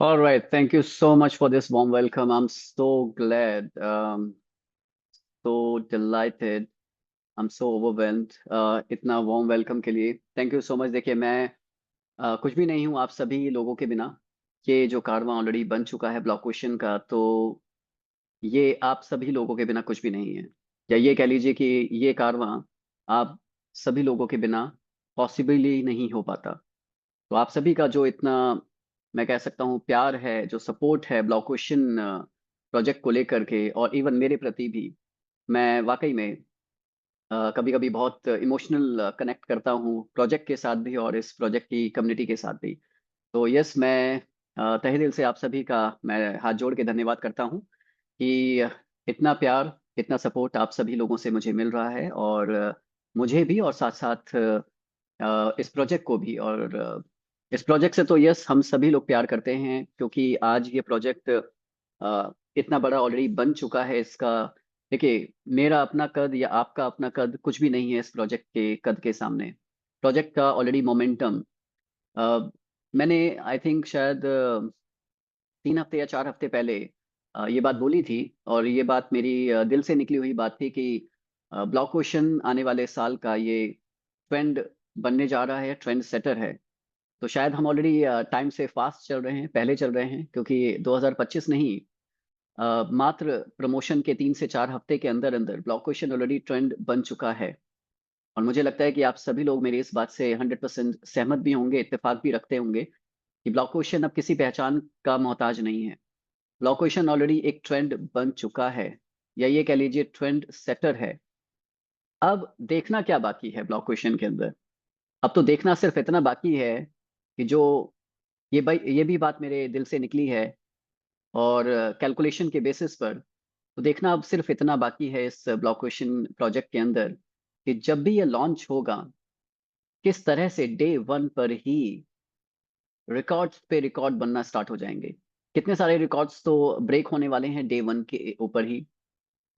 All right, thank you so much for this warm welcome. I'm so glad, so delighted, I'm so overwhelmed. इतना warm welcome के लिए thank you so much. देखिए मैं कुछ भी नहीं हूँ आप सभी लोगों के बिना। ये जो कारवां ऑलरेडी बन चुका है ब्लॉक क्वेश्चन का, तो ये आप सभी लोगों के बिना कुछ भी नहीं है। या ये कह लीजिए कि ये कारवां आप सभी लोगों के बिना पॉसिबल ही नहीं हो पाता। तो आप सभी का जो इतना, मैं कह सकता हूँ, प्यार है, जो सपोर्ट है ब्लॉक क्वेश्चन प्रोजेक्ट को लेकर के, और इवन मेरे प्रति भी, मैं वाकई में कभी कभी बहुत इमोशनल कनेक्ट करता हूँ प्रोजेक्ट के साथ भी और इस प्रोजेक्ट की कम्युनिटी के साथ भी। तो यस, मैं तहे दिल से आप सभी का मैं हाथ जोड़ के धन्यवाद करता हूँ कि इतना प्यार, इतना सपोर्ट आप सभी लोगों से मुझे मिल रहा है। और मुझे भी, और साथ साथ इस प्रोजेक्ट को भी। और इस प्रोजेक्ट से तो यस, हम सभी लोग प्यार करते हैं, क्योंकि आज ये प्रोजेक्ट इतना बड़ा ऑलरेडी बन चुका है। इसका देखिए, मेरा अपना कद या आपका अपना कद कुछ भी नहीं है इस प्रोजेक्ट के कद के सामने। प्रोजेक्ट का ऑलरेडी मोमेंटम, मैंने आई थिंक शायद 3 हफ्ते या 4 हफ्ते पहले ये बात बोली थी। और ये बात मेरी दिल से निकली हुई बात थी कि ब्लॉक ओशन आने वाले साल का ये ट्रेंड बनने जा रहा है, ट्रेंड सेटर है। तो शायद हम ऑलरेडी टाइम से फास्ट चल रहे हैं, पहले चल रहे हैं, क्योंकि 2025 नहीं, मात्र प्रमोशन के 3 से 4 हफ्ते के अंदर अंदर ब्लॉक ओशन ऑलरेडी ट्रेंड बन चुका है। और मुझे लगता है कि आप सभी लोग मेरी इस बात से 100% सहमत भी होंगे, इत्तेफाक भी रखते होंगे कि ब्लॉक ओशन अब किसी पहचान का मोहताज नहीं है। ब्लॉक क्वेश्चन ऑलरेडी एक ट्रेंड बन चुका है, या ये कह लीजिए ट्रेंड सेटर है। अब देखना क्या बाकी है ब्लॉक क्वेश्चन के अंदर? अब तो देखना सिर्फ इतना बाकी है कि जो, ये भी बात मेरे दिल से निकली है, और कैलकुलेशन के बेसिस पर, तो देखना अब सिर्फ इतना बाकी है इस ब्लॉक क्वेश्चन प्रोजेक्ट के अंदर कि जब भी ये लॉन्च होगा, किस तरह से डे वन पर ही रिकॉर्ड्स पे रिकॉर्ड बनना स्टार्ट हो जाएंगे। कितने सारे रिकॉर्ड्स तो ब्रेक होने वाले हैं डे वन के ऊपर ही।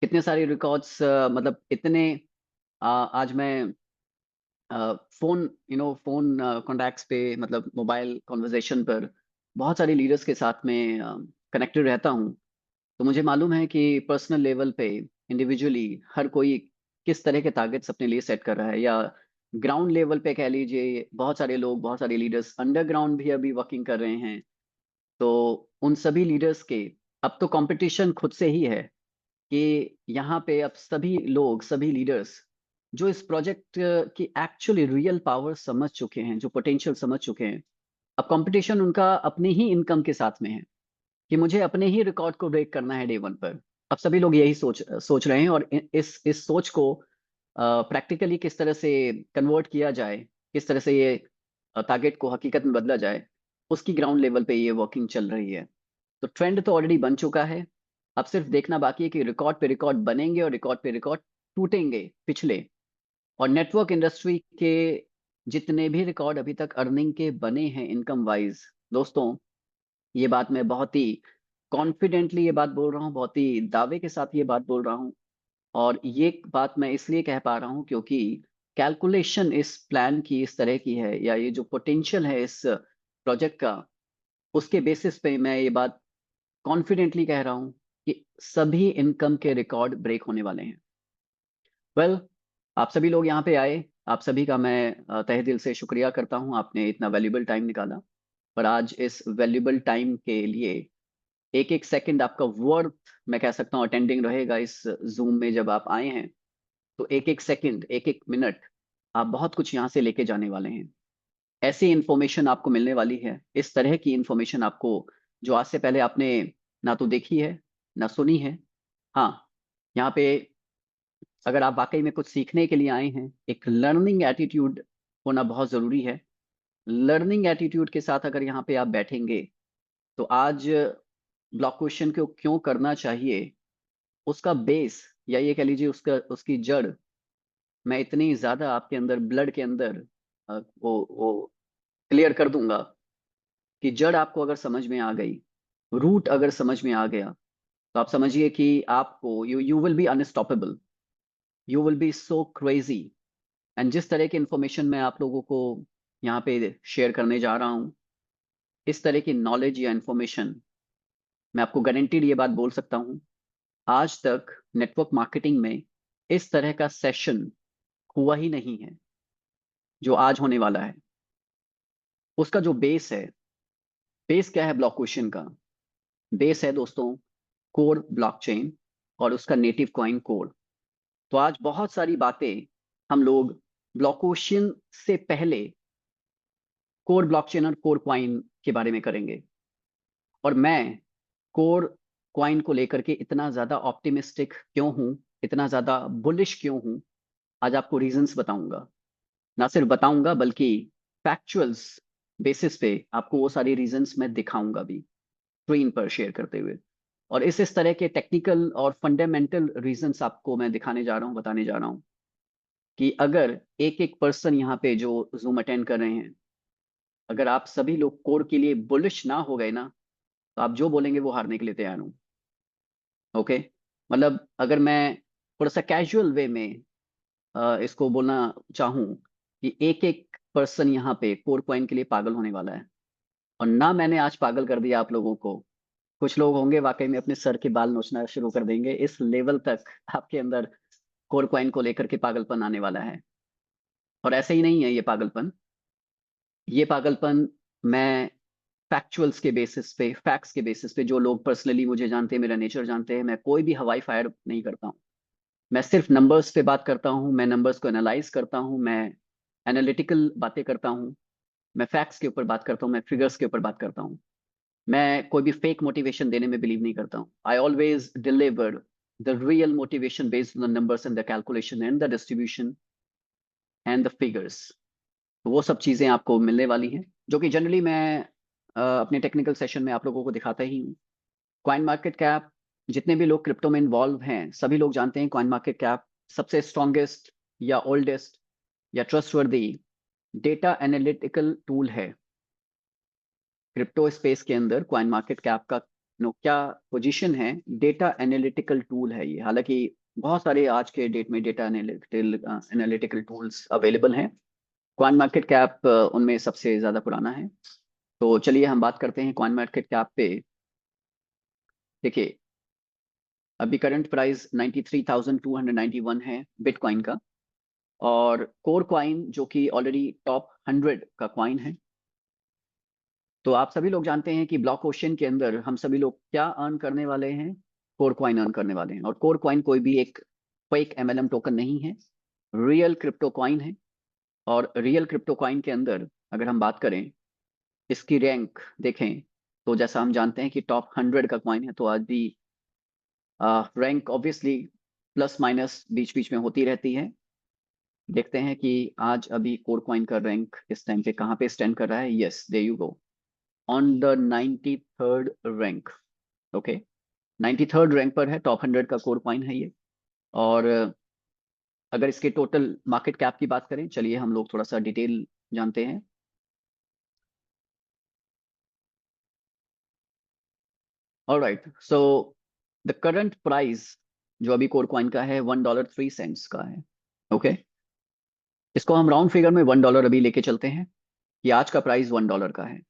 कितने सारे रिकॉर्ड्स, मतलब इतने, आज मैं फोन फोन कॉन्टैक्ट्स पे, मतलब मोबाइल कॉन्वर्जेशन पर बहुत सारे लीडर्स के साथ में कनेक्टेड रहता हूँ। तो मुझे मालूम है कि पर्सनल लेवल पे, इंडिविजुअली, हर कोई किस तरह के टारगेट्स अपने लिए सेट कर रहा है। या ग्राउंड लेवल पे कह लीजिए, बहुत सारे लोग, बहुत सारे लीडर्स अंडरग्राउंड भी अभी वर्किंग कर रहे हैं। तो उन सभी लीडर्स के, अब तो कंपटीशन खुद से ही है कि यहाँ पे अब सभी लोग, सभी लीडर्स जो इस प्रोजेक्ट की एक्चुअली रियल पावर समझ चुके हैं, जो पोटेंशियल समझ चुके हैं, अब कंपटीशन उनका अपने ही इनकम के साथ में है कि मुझे अपने ही रिकॉर्ड को ब्रेक करना है डे वन पर। अब सभी लोग यही सोच सोच रहे हैं, और इस सोच को प्रैक्टिकली किस तरह से कन्वर्ट किया जाए, किस तरह से ये टारगेट को हकीकत में बदला जाए, उसकी ग्राउंड लेवल पे ये वर्किंग चल रही है। तो ट्रेंड तो ऑलरेडी बन चुका है। अब सिर्फ देखना बाकी है कि रिकॉर्ड पे रिकॉर्ड बनेंगे और रिकॉर्ड पे रिकॉर्ड टूटेंगे पिछले। और नेटवर्क इंडस्ट्री के जितने भी रिकॉर्ड अभी तक अर्निंग के बने हैं इनकम वाइज, दोस्तों, ये बात मैं बहुत ही कॉन्फिडेंटली ये बात बोल रहा हूँ, बहुत ही दावे के साथ ये बात बोल रहा हूँ। और ये बात मैं इसलिए कह पा रहा हूँ क्योंकि कैलकुलेशन इस प्लान की इस तरह की है, या ये जो पोटेंशियल है इस प्रोजेक्ट का, उसके बेसिस पे मैं ये बात कॉन्फिडेंटली कह रहा हूँ कि सभी इनकम के रिकॉर्ड ब्रेक होने वाले हैं। वेल, आप सभी लोग यहाँ पे आए, आप सभी का मैं तहे दिल से शुक्रिया करता हूँ, आपने इतना वैल्यूबल टाइम निकाला। पर आज इस वैल्यूबल टाइम के लिए एक एक सेकंड आपका वर्थ, मैं कह सकता हूँ, अटेंडिंग रहेगा इस जूम में। जब आप आए हैं तो एक एक सेकंड, एक एक मिनट, आप बहुत कुछ यहाँ से लेके जाने वाले हैं। ऐसी इंफॉर्मेशन आपको मिलने वाली है, इस तरह की इंफॉर्मेशन आपको, जो आज से पहले आपने ना तो देखी है, ना सुनी है। हाँ, यहाँ पे अगर आप वाकई में कुछ सीखने के लिए आए हैं, एक लर्निंग एटीट्यूड होना बहुत जरूरी है। लर्निंग एटीट्यूड के साथ अगर यहाँ पे आप बैठेंगे, तो आज ब्लॉक क्वेश्चन को क्यों करना चाहिए, उसका बेस, या ये कह लीजिए उसका, उसकी जड़, मैं इतनी ज्यादा आपके अंदर, ब्लड के अंदर वो क्लियर कर दूंगा कि जड़ आपको अगर समझ में आ गई, रूट अगर समझ में आ गया, तो आप समझिए कि आपको, you you will be unstoppable, you will be so crazy. And जिस तरह की इंफॉर्मेशन मैं आप लोगों को यहाँ पे शेयर करने जा रहा हूँ, इस तरह की नॉलेज या इंफॉर्मेशन, मैं आपको गारंटीड ये बात बोल सकता हूं, आज तक नेटवर्क मार्केटिंग में इस तरह का सेशन हुआ ही नहीं है जो आज होने वाला है। उसका जो बेस है, बेस क्या है ब्लॉक क्वेश्चन का? बेस है दोस्तों कोर ब्लॉकचेन और उसका नेटिव कॉइन कोर। तो आज बहुत सारी बातें हम लोग ब्लॉक क्वेश्चन से पहले कोर ब्लॉकचेन और कोर कॉइन के बारे में करेंगे। और मैं कोर कॉइन को लेकर के इतना ज्यादा ऑप्टिमिस्टिक क्यों हूं, इतना ज्यादा बुलिश क्यों हूं, आज आपको रीजंस बताऊंगा। ना सिर्फ बताऊंगा बल्कि फैक्चुअल्स बेसिस पे आपको वो सारी रीजंस मैं दिखाऊंगा भी, स्क्रीन पर शेयर करते हुए। और इस तरह के टेक्निकल और फंडामेंटल रीजंस आपको मैं दिखाने जा रहा हूँ, बताने जा रहा हूँ कि अगर एक एक पर्सन यहाँ पे जो जूम अटेंड कर रहे हैं, अगर आप सभी लोग कोर के लिए बुलिश ना हो गए ना, तो आप जो बोलेंगे वो हारने के लिए तैयार हूँ। ओके, मतलब अगर मैं थोड़ा सा कैजुअल वे में इसको बोलना चाहूँ कि एक एक पर्सन यहाँ पे कोर कॉइन के लिए पागल होने वाला है। और ना मैंने आज पागल कर दिया आप लोगों को, कुछ लोग होंगे वाकई में अपने सर के बाल नोचना शुरू कर देंगे, इस लेवल तक आपके अंदर कोर कॉइन को लेकर के पागलपन आने वाला है। और ऐसे ही नहीं है ये पागलपन, ये पागलपन मैं फैक्चुअल्स के बेसिस पे, फैक्ट्स के बेसिस पे, जो लोग पर्सनली मुझे जानते हैं, मेरा नेचर जानते हैं, मैं कोई भी हवाई फायर नहीं करता हूँ। मैं सिर्फ नंबर्स पे बात करता हूँ, मैं नंबर्स को एनालाइज करता हूँ, मैं एनालिटिकल बातें करता हूँ, मैं फैक्ट्स के ऊपर बात करता हूँ, मैं फिगर्स के ऊपर बात करता हूँ। मैं कोई भी फेक मोटिवेशन देने में बिलीव नहीं करता हूँ। I always deliver the real motivation based on the numbers and the calculation and the distribution and the figures. तो वो सब चीजें आपको मिलने वाली हैं, जो कि जनरली मैं अपने टेक्निकल सेशन में आप लोगों को दिखाता ही हूँ। कॉइन मार्केट कैप, जितने भी लोग क्रिप्टो में इन्वॉल्व हैं सभी लोग जानते हैं कॉइन मार्केट कैप सबसे स्ट्रॉन्गेस्ट या ओल्डेस्ट या ट्रस्टवर्दी डेटा एनालिटिकल टूल है क्रिप्टो स्पेस के अंदर। कॉइन मार्केट कैप का क्या पोजीशन है? डेटा एनालिटिकल टूल है ये। हालांकि बहुत सारे आज के डेट में डेटा एनालिटिकल टूल्स अवेलेबल हैं, कॉइन मार्केट कैप उनमें सबसे ज्यादा पुराना है। तो चलिए हम बात करते हैं कॉइन मार्केट कैप पे। देखिए, अभी करंट प्राइस 93,291 है बिटकॉइन का। और कोर कॉइन जो कि ऑलरेडी टॉप 100 का कॉइन है। तो आप सभी लोग जानते हैं कि ब्लॉक ओशन के अंदर हम सभी लोग क्या अर्न करने वाले हैं? कोर कॉइन अर्न करने वाले हैं। और कोर कॉइन कोई भी एक फेक एमएलएम टोकन नहीं है, रियल क्रिप्टो कॉइन है। और रियल क्रिप्टो कॉइन के अंदर अगर हम बात करें, इसकी रैंक देखें, तो जैसा हम जानते हैं कि टॉप 100 का कॉइन है, तो आज भी रैंक ऑब्वियसली प्लस माइनस बीच बीच में होती रहती है। देखते हैं कि आज अभी कोर कॉइन का रैंक इस टाइम पे कहाँ पे स्टैंड कर रहा है। Yes, there you go, on the 93rd rank. Okay, 93rd rank पर है, टॉप 100 का कोर कॉइन है ये। और अगर इसके टोटल मार्केट कैप की बात करें, चलिए हम लोग थोड़ा सा डिटेल जानते हैं। Alright, so the current price जो अभी कोर कॉइन का है $1.03 का है। ओके, इसको हम राउंड फिगर में $1 अभी लेके चलते हैं कि आज का प्राइस $1 का है।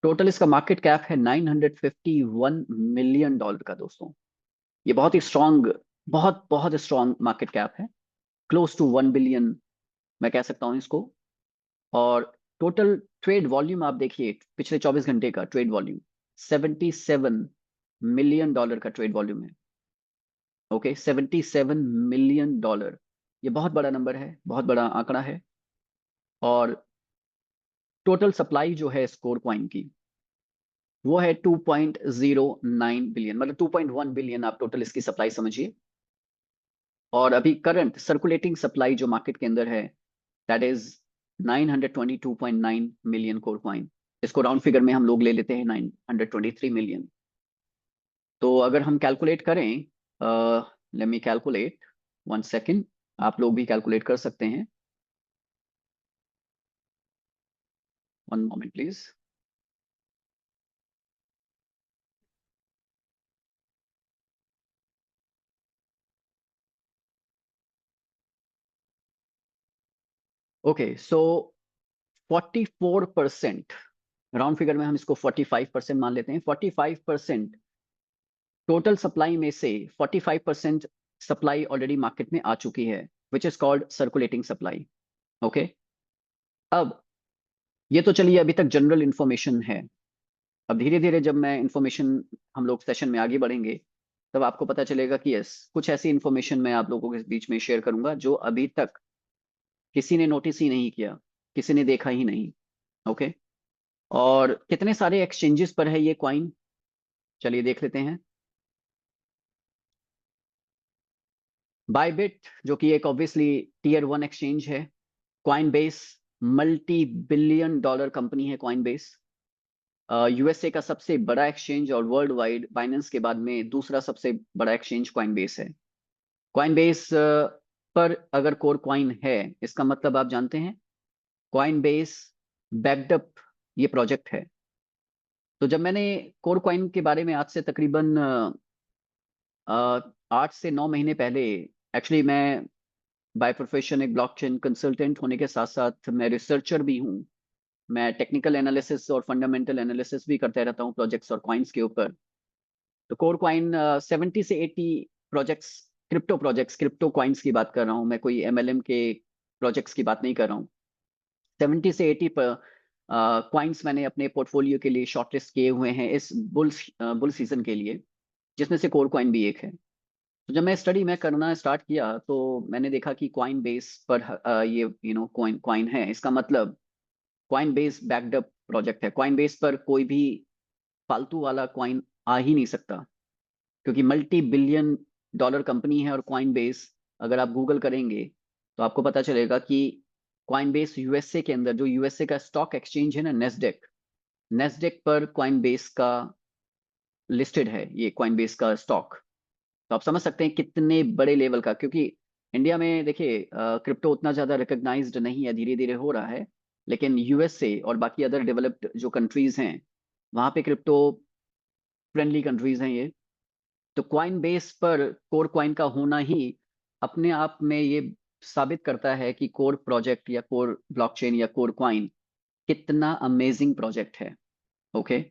टोटल इसका मार्केट कैप है $951 मिलियन का दोस्तों। ये बहुत ही स्ट्रांग, बहुत बहुत स्ट्रांग मार्केट कैप है, क्लोज टू 1 बिलियन मैं कह सकता हूँ इसको। और टोटल ट्रेड वॉल्यूम आप देखिए, पिछले 24 घंटे का ट्रेड वॉल्यूम $77 मिलियन का ट्रेड वॉल्यूम है। ओके, $77 मिलियन, ये बहुत बड़ा नंबर है, बहुत बड़ा आंकड़ा है। और टोटल सप्लाई जो है स्कोर कॉइन की, वो है 2.09 बिलियन, मतलब 2.1 बिलियन आप टोटल इसकी सप्लाई समझिए। और अभी करंट सर्कुलेटिंग सप्लाई जो मार्केट के अंदर है, that is 922.9 million core coin. इसको राउंड फिगर में हम लोग ले लेते हैं 923 मिलियन। तो अगर हम कैलकुलेट करें, लेट मी कैलकुलेट, 1 सेकेंड, आप लोग भी कैलकुलेट कर सकते हैं, 1 moment please. Okay, so 44%, round figure में हम इसको 45% मान लेते हैं। 45% टोटल सप्लाई में से 45% सप्लाई ऑलरेडी मार्केट में आ चुकी है, which is called circulating supply. Okay, अब ये तो चलिए अभी तक जनरल इंफॉर्मेशन है। अब धीरे धीरे जब मैं इंफॉर्मेशन, हम लोग सेशन में आगे बढ़ेंगे, तब आपको पता चलेगा कि यस, कुछ ऐसी इंफॉर्मेशन मैं आप लोगों के बीच में शेयर करूंगा जो अभी तक किसी ने नोटिस ही नहीं किया, किसी ने देखा ही नहीं। ओके, और कितने सारे एक्सचेंजेस पर है ये क्वाइन, चलिए देख लेते हैं। बायबिट, जो कि एक ऑब्वियसली टीयर 1 एक्सचेंज है। Coin base, multi billion dollar company है क्वाइन बेस। यूएसए का सबसे बड़ा एक्सचेंज और वर्ल्ड वाइड बाइनेंस के बाद में दूसरा सबसे बड़ा एक्सचेंज क्वाइन बेस है। क्वाइन बेस पर अगर कोर क्वाइन है, इसका मतलब आप जानते हैं क्वाइन बेस बैकडअप ये प्रोजेक्ट है। तो जब मैंने कोर क्वाइन के बारे में आज से तकरीबन 8 से 9 महीने पहले, एक्चुअली मैं बाय प्रोफेशन एक ब्लॉकचेन कंसल्टेंट होने के साथ साथ मैं रिसर्चर भी हूँ। मैं टेक्निकल एनालिसिस और फंडामेंटल एनालिसिस भी करते रहता हूँ प्रोजेक्ट्स और क्वाइंस के ऊपर। तो कोर क्वाइन 70 से 80 projects, crypto projects, crypto coins की बात कर रहा हूँ मैं, कोई एमएलएम के प्रोजेक्ट्स की बात नहीं कर रहा हूँ। 70 से 80 क्वाइंस मैंने अपने पोर्टफोलियो के लिए शॉर्टलिस्ट किए हुए हैं इस बुल सीजन के लिए, जिसमें से कोर क्वाइन भी एक है। तो जब मैं स्टडी में करना स्टार्ट किया तो मैंने देखा कि क्वाइन बेस पर ये क्वाइन क्वाइन है, इसका मतलब क्वाइन बेस बैकडअप प्रोजेक्ट है। क्वाइन बेस पर कोई भी फालतू वाला क्वाइन आ ही नहीं सकता, क्योंकि मल्टी बिलियन डॉलर कंपनी है। और क्वाइन बेस अगर आप गूगल करेंगे तो आपको पता चलेगा कि क्वाइन बेस यूएसए के अंदर, जो यूएसए का स्टॉक एक्सचेंज है ना, नेस्डेक, नेस्डेक पर क्वाइन बेस का लिस्टेड है, ये क्वाइन बेस का स्टॉक। तो आप समझ सकते हैं कितने बड़े लेवल का, क्योंकि इंडिया में देखिए क्रिप्टो उतना ज्यादा रिकग्नाइज्ड नहीं है, धीरे धीरे हो रहा है। लेकिन यूएसए और बाकी अदर डेवलप्ड जो कंट्रीज हैं, वहां पे क्रिप्टो फ्रेंडली कंट्रीज हैं ये। तो क्वाइन बेस पर कोर क्वाइन का होना ही अपने आप में ये साबित करता है कि कोर प्रोजेक्ट या कोर ब्लॉकचेन या कोर क्वाइन कितना अमेजिंग प्रोजेक्ट है। ओके,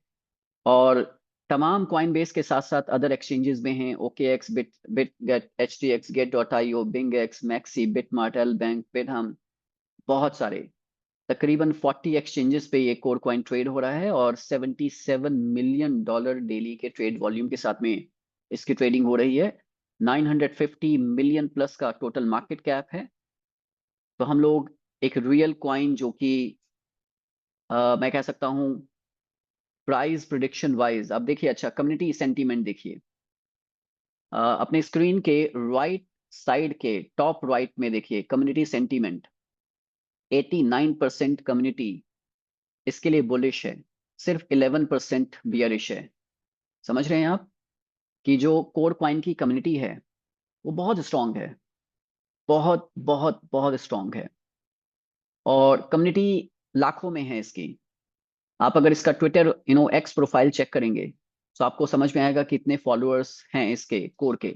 और तमाम क्वाइन बेस के साथ साथ अदर एक्सचेंजेस में हैं, OKX, Bitget, HTX, Get.io, BingX, मैक्सी, बिटमार्ट, एल बैंक, बिटहम, बहुत सारे, तकरीबन 40 एक्सचेंजेस पे ये कोर क्वाइन ट्रेड हो रहा है। और $77 मिलियन डेली के ट्रेड वॉल्यूम के साथ में इसकी ट्रेडिंग हो रही है। 950 मिलियन प्लस का टोटल मार्केट कैप है। तो हम लोग एक रियल क्वाइन जो कि मैं कह सकता हूँ प्राइस प्रिडिक्शन वाइज, आप देखिए, अच्छा कम्युनिटी सेंटीमेंट देखिए, अपने स्क्रीन के राइट साइड के टॉप राइट में देखिए कम्युनिटी सेंटीमेंट। 89% कम्युनिटी इसके लिए बुलिश है, सिर्फ 11% बियरिश है। समझ रहे हैं आप कि जो कोर क्वाइन की कम्युनिटी है वो बहुत स्ट्रांग है, बहुत बहुत बहुत स्ट्रांग है। और कम्युनिटी लाखों में है इसकी। आप अगर इसका ट्विटर एक्स प्रोफाइल चेक करेंगे तो आपको समझ में आएगा कितने फॉलोअर्स हैं इसके कोर के।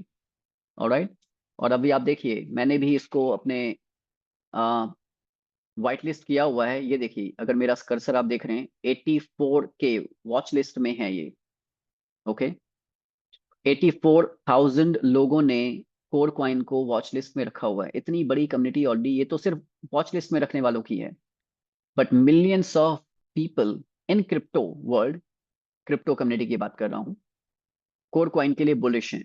ऑलराइट, और अभी आप देखिए मैंने भी इसको अपने वाइट लिस्ट किया हुआ है। ये देखिए, अगर मेरा कर्सर आप देख रहे हैं, 84K वॉच लिस्ट में है ये। ओके, 84,000 लोगों ने कोर क्वाइन को वॉच लिस्ट में रखा हुआ है। इतनी बड़ी कम्युनिटी ऑलरेडी, ये तो सिर्फ वॉच लिस्ट में रखने वालों की है। But millions of people in crypto world, crypto community की बात कर रहा हूँ, कोर क्वाइन के लिए बुलिश हैं।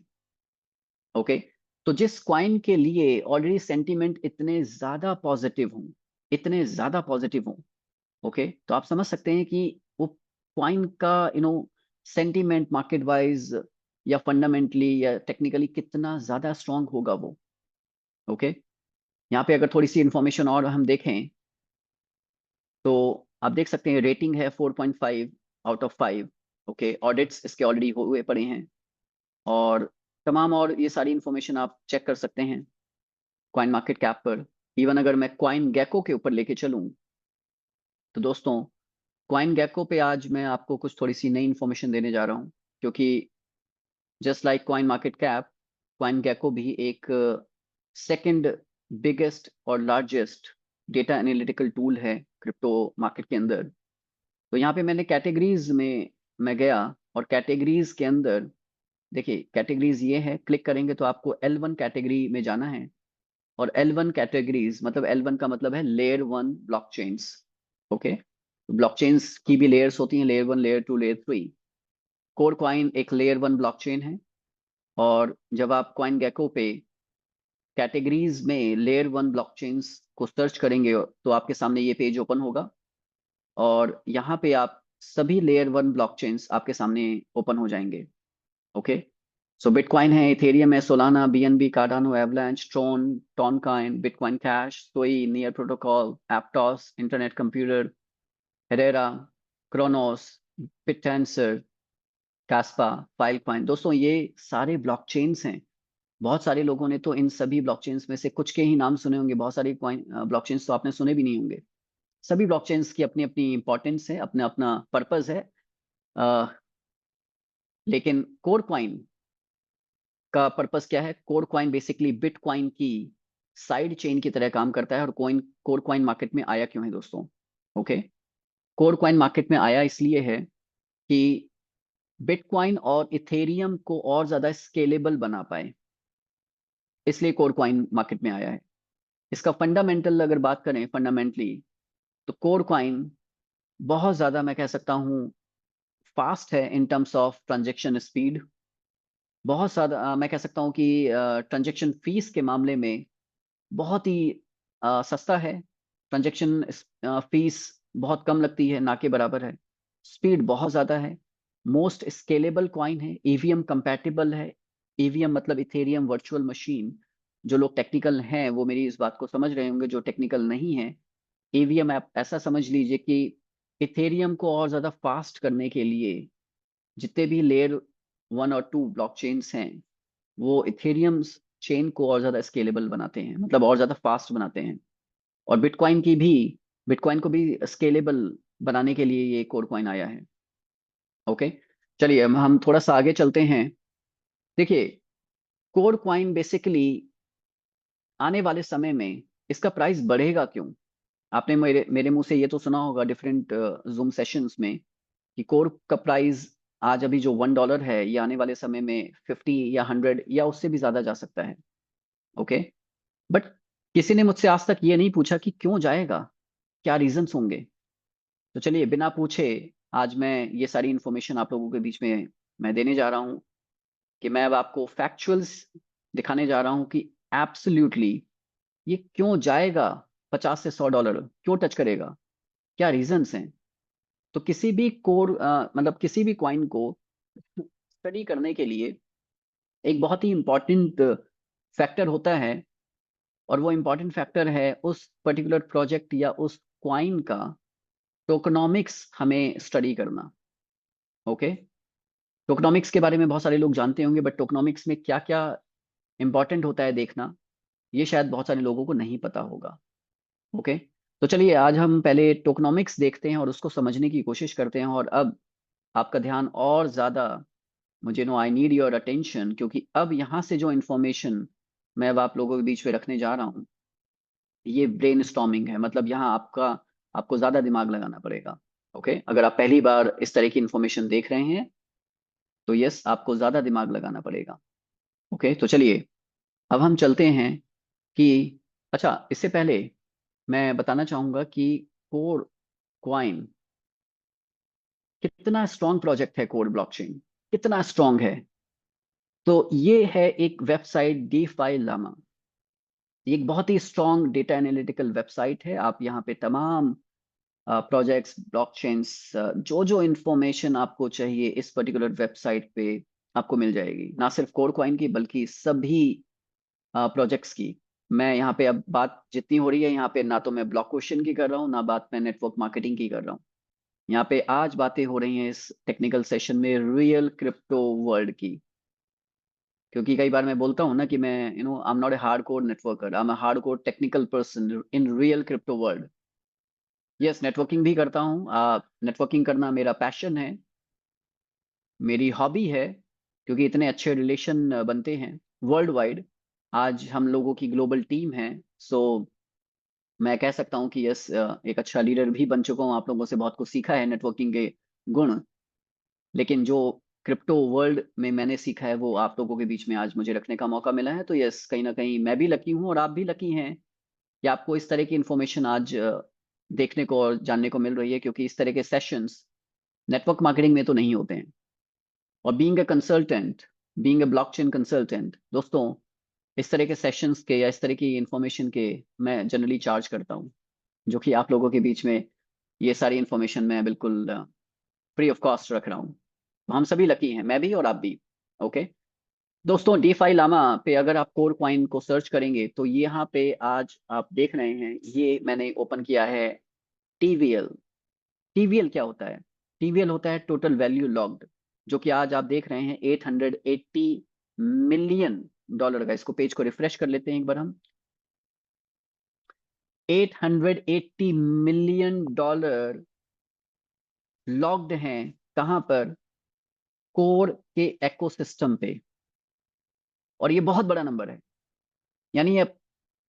ओके, तो जिस क्वाइन के लिए ऑलरेडी सेंटीमेंट इतने ज्यादा पॉजिटिव हों, इतने ज्यादा पॉजिटिव हों, ओके, तो आप समझ सकते हैं कि वो क्वाइन का सेंटीमेंट मार्केट वाइज या फंडामेंटली या टेक्निकली कितना ज्यादा स्ट्रांग होगा वो। ओके, यहाँ पे अगर थोड़ी सी इंफॉर्मेशन और हम देखें तो आप देख सकते हैं रेटिंग है 4.5 आउट ऑफ 5। ओके, ऑडिट्स इसके ऑलरेडी हुए पड़े हैं। और तमाम और ये सारी इंफॉर्मेशन आप चेक कर सकते हैं क्वाइन मार्केट कैप पर। इवन अगर मैं क्वाइन गैको के ऊपर लेके चलूं तो दोस्तों, क्वाइन गैको पे आज मैं आपको कुछ थोड़ी सी नई इंफॉर्मेशन देने जा रहा हूँ, क्योंकि just like CoinMarketCap, CoinGecko भी एक सेकंड बिगेस्ट और लार्जेस्ट डेटा एनालिटिकल टूल है क्रिप्टो मार्केट के अंदर। तो यहाँ पे मैंने कैटेगरीज में मैं गया, और कैटेगरीज के अंदर देखिए कैटेगरीज ये है, क्लिक करेंगे तो आपको L1 कैटेगरी में जाना है। और L1 कैटेगरीज मतलब L1 का मतलब है लेयर वन ब्लॉकचेन्स। ओके, तो ब्लॉकचेन्स की भी लेयर्स होती हैं, layer one, layer two, layer three. Core coin एक लेयर वन ब्लॉकचेन है। और जब आप कॉइन गेको पे कैटेगरीज में लेयर वन ब्लॉकचेन्स को सर्च करेंगे तो आपके सामने ये पेज ओपन होगा। और यहाँ पे आप सभी लेयर वन ब्लॉकचेन्स आपके सामने ओपन हो जाएंगे। ओके, सो बिटकॉइन है, इथेरियम है, Solana, BNB, Cardano, Avalanche, Tron, Toncoin, Bitcoin Cash, Sui, Near Protocol, Aptos, Internet Computer, Hedera, Cronos, Bittensor, Kaspa, Filecoin. दोस्तों ये सारे ब्लॉकचेन्स हैं। बहुत सारे लोगों ने तो इन सभी ब्लॉकचेन्स में से कुछ के ही नाम सुने होंगे, बहुत सारी कॉइन ब्लॉकचेन्स तो आपने सुने भी नहीं होंगे। सभी ब्लॉकचेन्स की अपनी अपनी इंपॉर्टेंस है, अपना अपना पर्पस है। अ, लेकिन कोर क्वाइन का पर्पस क्या है? कोर क्वाइन बेसिकली बिटकॉइन की साइड चेन की तरह काम करता है। और कोर क्वाइन मार्केट में आया क्यों है दोस्तों? ओके, कोर क्वाइन मार्केट में आया इसलिए है कि बिटकॉइन और इथेरियम को और ज्यादा स्केलेबल बना पाए, इसलिए कोर क्वाइन मार्केट में आया है। इसका फंडामेंटल अगर बात करें, फंडामेंटली, तो कोर क्वाइन बहुत ज्यादा मैं कह सकता हूँ फास्ट है in terms of transaction speed. बहुत ज्यादा मैं कह सकता हूँ कि ट्रांजेक्शन फीस के मामले में बहुत ही सस्ता है। ट्रांजेक्शन फीस बहुत कम लगती है, ना के बराबर है। स्पीड बहुत ज़्यादा है। मोस्ट स्केलेबल कॉइन है, ईवीएम कंपैटिबल है। ईवीएम मतलब इथेरियम वर्चुअल मशीन। जो लोग टेक्निकल हैं वो मेरी इस बात को समझ रहे होंगे, जो टेक्निकल नहीं है, ईवीएम आप ऐसा समझ लीजिए कि इथेरियम को और ज़्यादा फास्ट करने के लिए जितने भी लेयर वन और टू ब्लॉकचेन्स हैं, वो इथेरियम चेन को और ज़्यादा स्केलेबल बनाते हैं, मतलब और ज़्यादा फास्ट बनाते हैं। और बिटकॉइन को भी स्केलेबल बनाने के लिए ये कोर कॉइन आया है। ओके, चलिए अब हम थोड़ा सा आगे चलते हैं। देखिए, कोर कॉइन बेसिकली आने वाले समय में इसका प्राइस बढ़ेगा क्यों? आपने मेरे मेरे मुंह से ये तो सुना होगा डिफरेंट जूम सेशंस में कि कोर का प्राइस आज अभी जो $1 है, ये आने वाले समय में 50 या 100 या उससे भी ज्यादा जा सकता है। ओके, बट किसी ने मुझसे आज तक ये नहीं पूछा कि क्यों जाएगा, क्या रीजंस होंगे। तो चलिए बिना पूछे आज मैं ये सारी इंफॉर्मेशन आप लोगों के बीच में मैं देने जा रहा हूँ, कि मैं अब आपको फैक्चुअल्स दिखाने जा रहा हूँ कि एब्सोल्युटली ये क्यों जाएगा, $50 से $100 क्यों टच करेगा, क्या रीजंस हैं। तो किसी भी मतलब किसी भी कॉइन को स्टडी करने के लिए एक बहुत ही इंपॉर्टेंट फैक्टर होता है। और वो इंपॉर्टेंट फैक्टर है उस पर्टिकुलर प्रोजेक्ट या उस क्वाइन का टोकनॉमिक्स हमें स्टडी करना। ओके, टोकनॉमिक्स के बारे में बहुत सारे लोग जानते होंगे, बट टोकनॉमिक्स में क्या क्या इंपॉर्टेंट होता है देखना, ये शायद बहुत सारे लोगों को नहीं पता होगा। ओके, तो चलिए आज हम पहले टोकनॉमिक्स देखते हैं और उसको समझने की कोशिश करते हैं। और अब आपका ध्यान और ज्यादा, मुझे no I need your attention, क्योंकि अब यहाँ से जो इंफॉर्मेशन मैं अब आप लोगों के बीच में रखने जा रहा हूँ, ये ब्रेन स्टॉर्मिंग है। मतलब यहाँ आपको ज्यादा दिमाग लगाना पड़ेगा। ओके, अगर आप पहली बार इस तरह की इंफॉर्मेशन देख रहे हैं तो यस, आपको ज्यादा दिमाग लगाना पड़ेगा। ओके, तो चलिए अब हम चलते हैं कि, अच्छा इससे पहले मैं बताना चाहूंगा कि कोर क्वाइन कितना स्ट्रॉन्ग प्रोजेक्ट है, कोर ब्लॉकचेन कितना स्ट्रॉन्ग है। तो ये है एक वेबसाइट डीफाई लामा। ये एक बहुत ही स्ट्रॉन्ग डेटा एनालिटिकल वेबसाइट है। आप यहाँ पे तमाम प्रोजेक्ट्स, ब्लॉकचेन्स, जो जो इंफॉर्मेशन आपको चाहिए इस पर्टिकुलर वेबसाइट पे आपको मिल जाएगी, ना सिर्फ कोर क्वाइन की बल्कि सभी प्रोजेक्ट्स की। मैं यहाँ पे अब बात जितनी हो रही है यहाँ पे, ना तो मैं ब्लॉक क्वेश्चन की कर रहा हूँ, ना बात मैं नेटवर्क मार्केटिंग की कर रहा हूँ। यहाँ पे आज बातें हो रही हैं इस टेक्निकल सेशन में रियल क्रिप्टो वर्ल्ड की। क्योंकि कई बार मैं बोलता हूँ ना कि मैं I am not a hardcore networker, I am a hardcore technical person in real crypto world. Yes, networking भी करता हूँ। नेटवर्किंग करना मेरा पैशन है, मेरी हॉबी है। क्योंकि इतने अच्छे रिलेशन बनते हैं वर्ल्ड वाइड। आज हम लोगों की ग्लोबल टीम है। सो मैं कह सकता हूँ कि यस, एक अच्छा लीडर भी बन चुका हूँ, आप लोगों से बहुत कुछ सीखा है नेटवर्किंग के गुण। लेकिन जो क्रिप्टो वर्ल्ड में मैंने सीखा है वो आप लोगों के बीच में आज मुझे रखने का मौका मिला है। तो यस, कहीं ना कहीं मैं भी लकी हूँ और आप भी लकी हैं कि आपको इस तरह की इंफॉर्मेशन आज देखने को और जानने को मिल रही है, क्योंकि इस तरह के सेशंस नेटवर्क मार्केटिंग में तो नहीं होते हैं। और being a consultant, being a blockchain consultant, दोस्तों, इस तरह के सेशंस के या इस तरह की इंफॉर्मेशन के मैं जनरली चार्ज करता हूँ, जो कि आप लोगों के बीच में ये सारी इंफॉर्मेशन मैं बिल्कुल फ्री ऑफ कॉस्ट रख रहा हूँ। हम सभी लकी हैं, मैं भी और आप भी। ओके दोस्तों, डीफाई लामा पे अगर आप कोर कॉइन को सर्च करेंगे तो यहाँ पे आज आप देख रहे हैं, ये मैंने ओपन किया है टीवीएल। टीवीएल क्या होता है? टीवीएल होता है टोटल वैल्यू लॉग्ड, जो कि आज आप देख रहे हैं 880 मिलियन डॉलर का। इसको पेज को रिफ्रेश कर लेते हैं एक बार हम। 880 मिलियन डॉलर लॉग्ड हैं कहां पर? कोर के इकोसिस्टम पे। और ये बहुत बड़ा नंबर है। यानी अब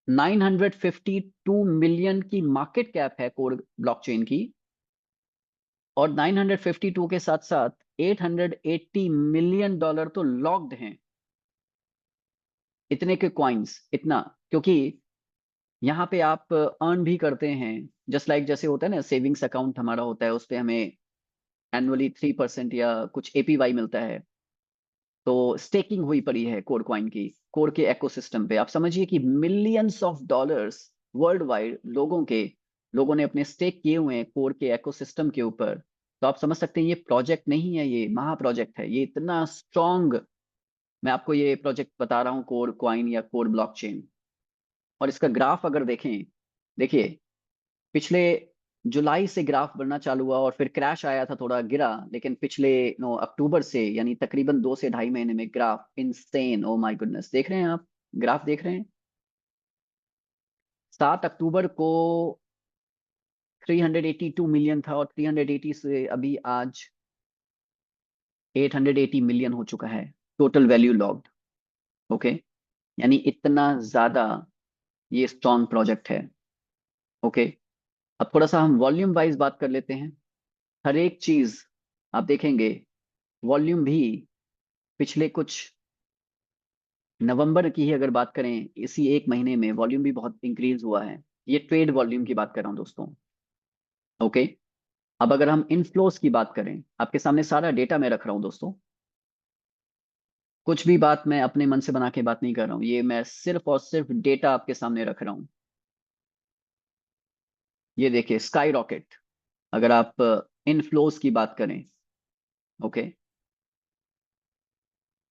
952 मिलियन की मार्केट कैप है कोर ब्लॉकचेन की, और 952 के साथ साथ 880 मिलियन डॉलर तो लॉक्ड हैं। इतने के कॉइन्स, इतना, क्योंकि यहाँ पे आप अर्न भी करते हैं। जस्ट लाइक जैसे होता है ना, सेविंग्स अकाउंट हमारा होता है, उस पे हमें एनुअली 3% या कुछ एपीवाई मिलता है। तो स्टेकिंग हुई पड़ी है कोर कॉइन की, कोर के इकोसिस्टम पे। आप समझिए कि millions of dollars world wide लोगों ने अपने स्टेक किए हुए हैं कोर के इकोसिस्टम के ऊपर। तो आप समझ सकते हैं, ये प्रोजेक्ट नहीं है, ये महा प्रोजेक्ट है। ये इतना स्ट्रॉन्ग, मैं आपको ये प्रोजेक्ट बता रहा हूँ, कोर कॉइन या कोर ब्लॉकचेन। और इसका ग्राफ अगर देखें, देखिए, पिछले जुलाई से ग्राफ बढ़ना चालू हुआ और फिर क्रैश आया था, थोड़ा गिरा, लेकिन पिछले नो अक्टूबर से, यानी तकरीबन 2 से ढाई महीने में graph insane, oh my goodness, देख रहे हैं आप? ग्राफ देख रहे हैं? 7 अक्टूबर को 382 मिलियन था, और 380 से अभी आज 880 मिलियन हो चुका है टोटल वैल्यू लॉग्ड। ओके, यानी इतना ज्यादा ये स्ट्रॉन्ग प्रोजेक्ट है। ओके, अब थोड़ा सा हम वॉल्यूम वाइज बात कर लेते हैं। हर एक चीज आप देखेंगे, वॉल्यूम भी पिछले कुछ नवंबर की ही अगर बात करें, इसी एक महीने में वॉल्यूम भी बहुत इंक्रीज हुआ है। ये ट्रेड वॉल्यूम की बात कर रहा हूं दोस्तों। ओके, अब अगर हम इनफ्लोस की बात करें, आपके सामने सारा डेटा मैं रख रहा हूं दोस्तों। कुछ भी बात मैं अपने मन से बना के बात नहीं कर रहा हूं, ये मैं सिर्फ और सिर्फ डेटा आपके सामने रख रहा हूं। ये देखिए, स्काई रॉकेट, अगर आप इनफ्लोस की बात करें। Okay,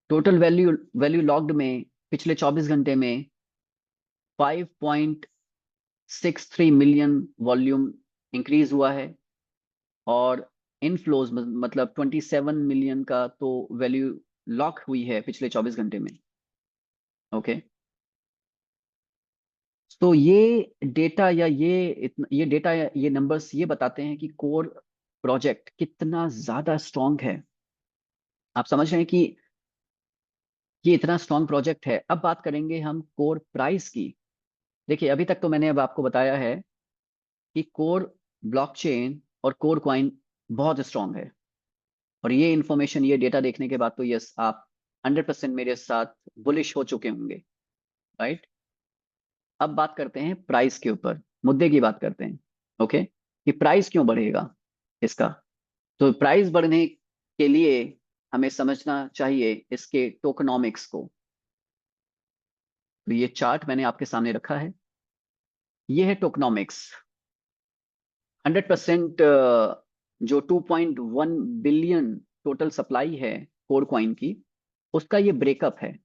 total value value logged में पिछले 24 घंटे में 5.63 मिलियन वॉल्यूम इंक्रीज हुआ है। और इनफ्लोज मतलब 27 मिलियन का तो वैल्यू लॉक हुई है पिछले 24 घंटे में। ओके, तो ये डेटा या ये डेटा या ये नंबर्स ये बताते हैं कि कोर प्रोजेक्ट कितना ज्यादा स्ट्रांग है। आप समझ रहे हैं कि ये इतना स्ट्रांग प्रोजेक्ट है। अब बात करेंगे हम कोर प्राइस की। देखिए, अभी तक तो मैंने अब आपको बताया है कि कोर ब्लॉकचेन और कोर कॉइन बहुत स्ट्रांग है। और ये इंफॉर्मेशन, ये डेटा देखने के बाद तो यस, आप 100% मेरे साथ बुलिश हो चुके होंगे, राइट? अब बात करते हैं प्राइस के ऊपर, मुद्दे की बात करते हैं। ओके, कि प्राइस क्यों बढ़ेगा इसका? तो प्राइस बढ़ने के लिए हमें समझना चाहिए इसके टोकनॉमिक्स को। तो ये चार्ट मैंने आपके सामने रखा है, ये है टोकनॉमिक्स। 100% जो 2.1 बिलियन टोटल सप्लाई है कोर कॉइन की, उसका ये ब्रेकअप है।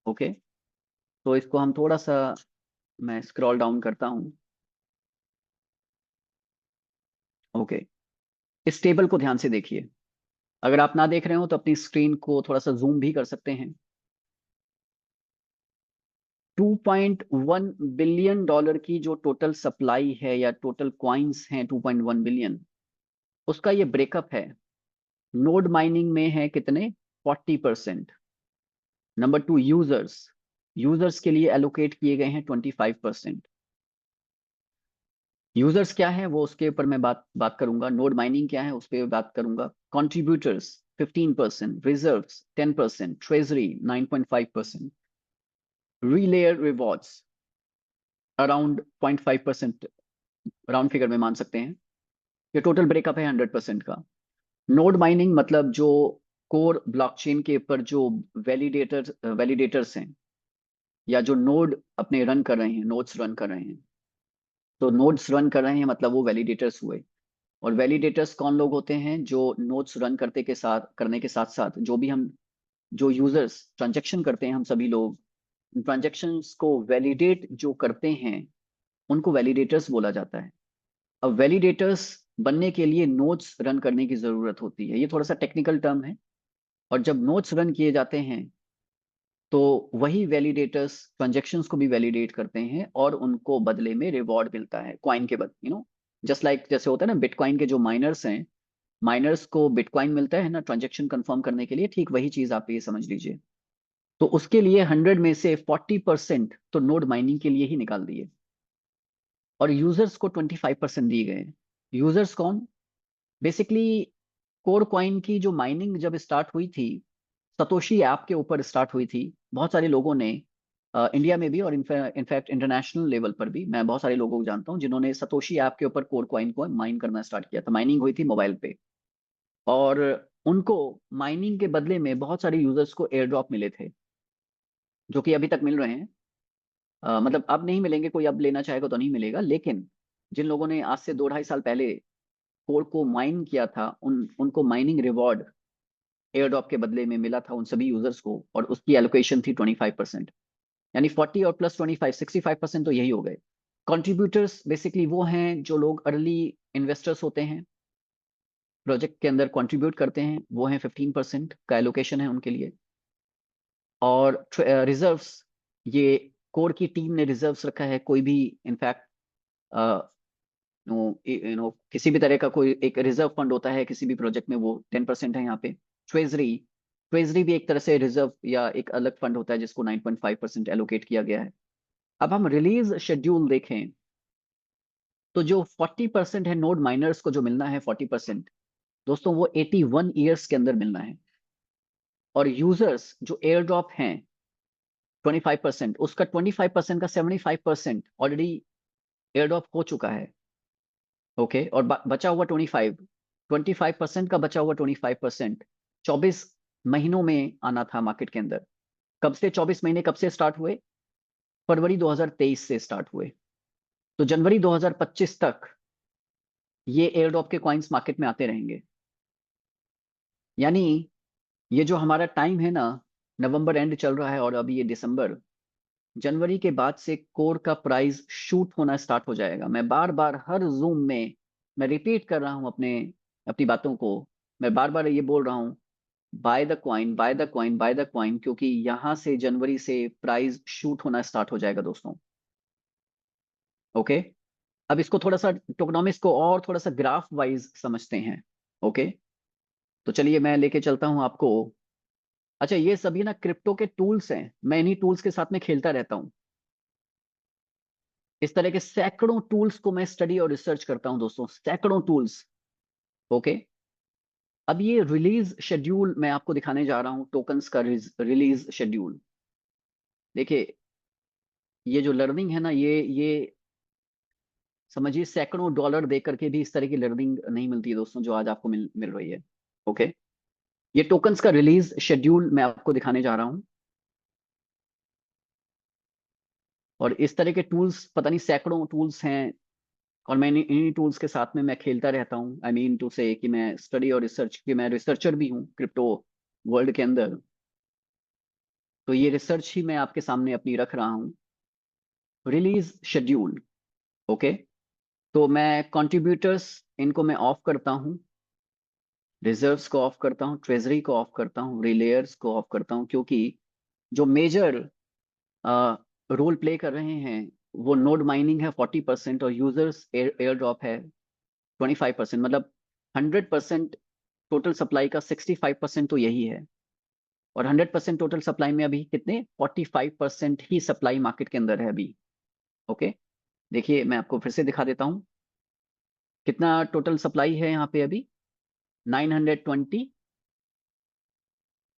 ओके, तो इसको हम थोड़ा सा, मैं स्क्रॉल डाउन करता हूं। ओके, इस टेबल को ध्यान से देखिए। अगर आप ना देख रहे हो तो अपनी स्क्रीन को थोड़ा सा जूम भी कर सकते हैं। 2.1 बिलियन डॉलर की जो टोटल सप्लाई है या टोटल क्वाइंस हैं 2.1 बिलियन, उसका ये ब्रेकअप है। नोड माइनिंग में है कितने? 40%। नंबर टू, यूजर्स, यूजर्स के लिए एलोकेट किए गए हैं 25%। यूजर्स क्या है वो उसके ऊपर मैं बात करूंगा। नोड माइनिंग क्या है उस पर बात करूंगा। Contributors 15%, reserves 10%, treasury 9.5%, relayer rewards around 0.5%, round figure में मान सकते हैं। ये टोटल ब्रेकअप है 100% का। नोड माइनिंग मतलब जो कोर ब्लॉकचेन के ऊपर जो वैलिडेटर्स हैं, या जो नोड अपने रन कर रहे हैं, नोड्स रन कर रहे हैं। तो नोड्स रन कर रहे हैं मतलब वो वैलिडेटर्स हुए। और वैलिडेटर्स कौन लोग होते हैं? जो नोड्स रन करने के साथ साथ जो यूजर्स ट्रांजेक्शन करते हैं, हम सभी लोग ट्रांजेक्शन्स को वैलिडेट जो करते हैं, उनको वैलिडेटर्स बोला जाता है। अब वैलिडेटर्स बनने के लिए नोड्स रन करने की जरूरत होती है। ये थोड़ा सा टेक्निकल टर्म है। और जब नोड्स रन किए जाते हैं तो वही वैलिडेटर्स ट्रांजेक्शन्स को भी वैलिडेट करते हैं और उनको बदले में रिवॉर्ड मिलता है, क्वाइन के बदले। जस्ट लाइक जैसे होता है ना, बिटकॉइन के जो माइनर्स हैं, माइनर्स को बिटकॉइन मिलता है ना ट्रांजेक्शन कंफर्म करने के लिए, ठीक वही चीज आप ये समझ लीजिए। तो उसके लिए 100 में से 40% तो नोड माइनिंग के लिए ही निकाल दिए, और यूजर्स को 25% दिए गए। यूजर्स कौन? बेसिकली कोर कॉइन की जो माइनिंग जब स्टार्ट हुई थी, सतोशी ऐप के ऊपर स्टार्ट हुई थी। बहुत सारे लोगों ने इंडिया में भी और इनफैक्ट इंटरनेशनल लेवल पर भी मैं बहुत सारे लोगों को जानता हूँ जिन्होंने सतोशी ऐप के ऊपर कोर कॉइन को माइन करना स्टार्ट किया था। माइनिंग हुई थी मोबाइल पे, और उनको माइनिंग के बदले में बहुत सारे यूजर्स को एयर ड्रॉप मिले थे, जो कि अभी तक मिल रहे हैं। मतलब अब नहीं मिलेंगे, कोई अब लेना चाहेगा तो नहीं मिलेगा, लेकिन जिन लोगों ने आज से 2-2.5 साल पहले कोर को माइन किया था, उनको माइनिंग रिवॉर्ड एयर ड्रॉप के बदले में मिला था, उन सभी यूजर्स को। और उसकी एलोकेशन थी 25%। यानी 40 और प्लस 25, 65% तो यही हो गए। कंट्रीब्यूटर्स बेसिकली वो हैं जो लोग अर्ली इन्वेस्टर्स होते हैं, प्रोजेक्ट के अंदर कंट्रीब्यूट करते हैं, वो हैं 15% का एलोकेशन है उनके लिए। और रिजर्व्स, ये कोर की टीम ने रिजर्व्स रखा है। कोई भी इनफैक्ट किसी भी तरह का कोई एक रिजर्व फंड होता है किसी भी प्रोजेक्ट में, वो 10% है यहाँ पे। ट्रेजरी, ट्रेजरी भी एक तरह से रिजर्व या एक अलग फंड होता है जिसको 9.5% एलोकेट किया गया है। अब हम रिलीज शेड्यूल देखें तो जो 40% है नोड माइनर्स को जो मिलना है 40%, दोस्तों वो 81 ईयर्स के अंदर मिलना है। और यूजर्स जो एयर ड्रॉप हैं 25%, उसका 25% का 75% ऑलरेडी एयर ड्रॉप हो चुका है। ओके, और बचा हुआ 25% का बचा हुआ 25% 24 महीनों में आना था मार्केट के अंदर। कब से 24 महीने कब से स्टार्ट हुए? फरवरी 2023 से स्टार्ट हुए। तो जनवरी 2025 तक ये एयर ड्रॉप के कॉइन्स मार्केट में आते रहेंगे। यानी ये जो हमारा टाइम है ना, नवंबर एंड चल रहा है और अभी ये दिसंबर, जनवरी के बाद से कोर का प्राइस शूट होना स्टार्ट हो जाएगा। मैं बार बार हर जूम में मैं रिपीट कर रहा हूं अपनी बातों को। मैं बार बार ये बोल रहा हूं, by the coin, by the coin, by the coin, क्योंकि यहां से जनवरी से प्राइस शूट होना स्टार्ट हो जाएगा दोस्तों। ओके, अब इसको थोड़ा सा टोकनॉमिक्स को और थोड़ा सा ग्राफ वाइज समझते हैं। ओके, तो चलिए मैं लेके चलता हूं आपको। अच्छा, ये सभी ना क्रिप्टो के टूल्स हैं, मैं इन्हीं टूल्स के साथ में खेलता रहता हूं। इस तरह के सैकड़ों टूल्स को मैं स्टडी और रिसर्च करता हूं दोस्तों, सैकड़ों टूल्स। ओके, अब ये रिलीज शेड्यूल मैं आपको दिखाने जा रहा हूं, टोकन्स का रिलीज शेड्यूल। देखिए, ये जो लर्निंग है ना, ये समझिए सैकड़ों डॉलर दे करके भी इस तरह की लर्निंग नहीं मिलती है दोस्तों, जो आज आपको मिल रही है। ओके, ये टोकन्स का रिलीज शेड्यूल मैं आपको दिखाने जा रहा हूं। और इस तरह के टूल्स पता नहीं सैकड़ों टूल्स हैं, और मैं इन्हीं टूल्स के साथ में मैं खेलता रहता हूँ। आई मीन टू से कि मैं स्टडी और रिसर्च की मैं रिसर्चर भी हूँ क्रिप्टो वर्ल्ड के अंदर। तो ये रिसर्च ही मैं आपके सामने अपनी रख रहा हूँ। Release schedule. ओके, तो मैं कंट्रीब्यूटर्स इनको मैं ऑफ करता हूँ, रिजर्व्स को ऑफ करता हूँ, ट्रेजरी को ऑफ करता हूँ, रिलेयर्स को ऑफ करता हूँ, क्योंकि जो मेजर रोल प्ले कर रहे हैं वो नोड माइनिंग है 40%, और यूजर्स एयर ड्रॉप है 25%। मतलब 100% टोटल सप्लाई का 65% तो यही है। और 100% टोटल सप्लाई में अभी कितने 45% ही सप्लाई मार्केट के अंदर है अभी। ओके, देखिए मैं आपको फिर से दिखा देता हूँ। कितना टोटल सप्लाई है यहाँ पे अभी? 920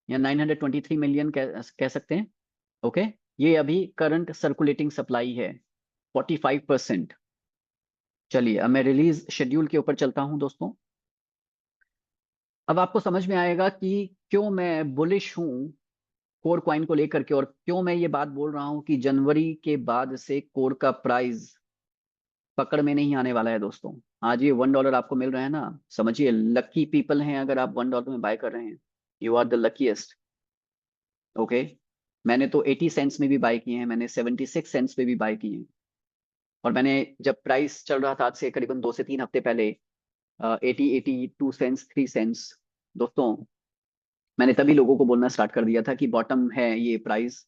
या 923 मिलियन कह सकते हैं। ओके, ये अभी करंट सर्कुलेटिंग सप्लाई है 45%। चलिए अब मैं रिलीज शेड्यूल के ऊपर चलता हूं दोस्तों। अब आपको समझ में आएगा कि क्यों मैं बुलिश हूं कोर कॉइन को लेकर के, और क्यों मैं ये बात बोल रहा हूं कि जनवरी के बाद से कोर का प्राइस पकड़ में नहीं आने वाला है दोस्तों। आज ये $1 आपको मिल रहा है ना, समझिए लकी पीपल हैं अगर आप $1 में बाय कर रहे हैं। You are the luckiest. Okay, मैंने तो 80 सेंट्स में भी बाय किए हैं, मैंने 76 सेंट्स में भी बाय किए हैं। और मैंने जब प्राइस चल रहा था आज से करीबन 2 से 3 हफ्ते पहले 82 सेंट्स, 3 सेंट्स, दोस्तों मैंने तभी लोगों को बोलना स्टार्ट कर दिया था कि बॉटम है ये प्राइस,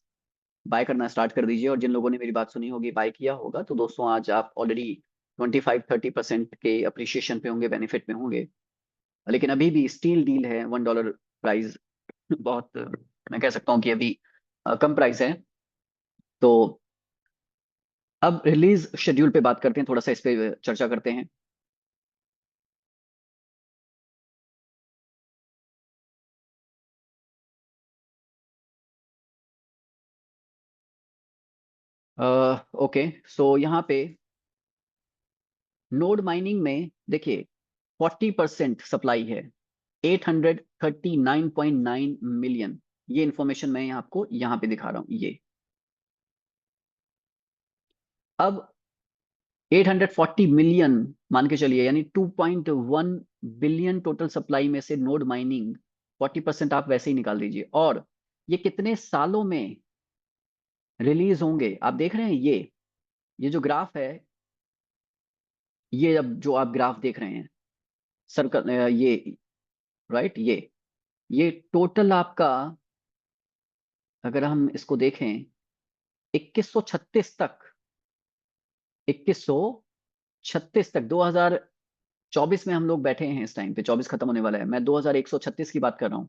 बाय करना स्टार्ट कर दीजिए। और जिन लोगों ने मेरी बात सुनी होगी, बाय किया होगा, तो दोस्तों आज आप ऑलरेडी 25-30% के अप्रिशिएशन पे होंगे, बेनिफिट में होंगे। लेकिन अभी भी स्टील डील है, $1 प्राइस बहुत, मैं कह सकता हूँ कि अभी कम प्राइस है। तो अब रिलीज शेड्यूल पे बात करते हैं, थोड़ा सा इस पे चर्चा करते हैं। ओके, सो यहाँ पे नोड माइनिंग में देखिए 40% सप्लाई है, 839.9 मिलियन। ये इंफॉर्मेशन मैं आपको यहाँ पे दिखा रहा हूँ ये। अब 840 मिलियन मान के चलिए, यानी 2.1 बिलियन टोटल सप्लाई में से नोड माइनिंग 40% आप वैसे ही निकाल दीजिए। और ये कितने सालों में रिलीज होंगे आप देख रहे हैं। ये जो ग्राफ है, ये अब जो आप ग्राफ देख रहे हैं सर्कल, ये राइट, ये टोटल आपका, अगर हम इसको देखें 2136 तक, 2136 तक, 2024 में हम लोग बैठे हैं, इस टाइम पे 24 खत्म होने वाला है, मैं 2136 की बात कर रहा हूं।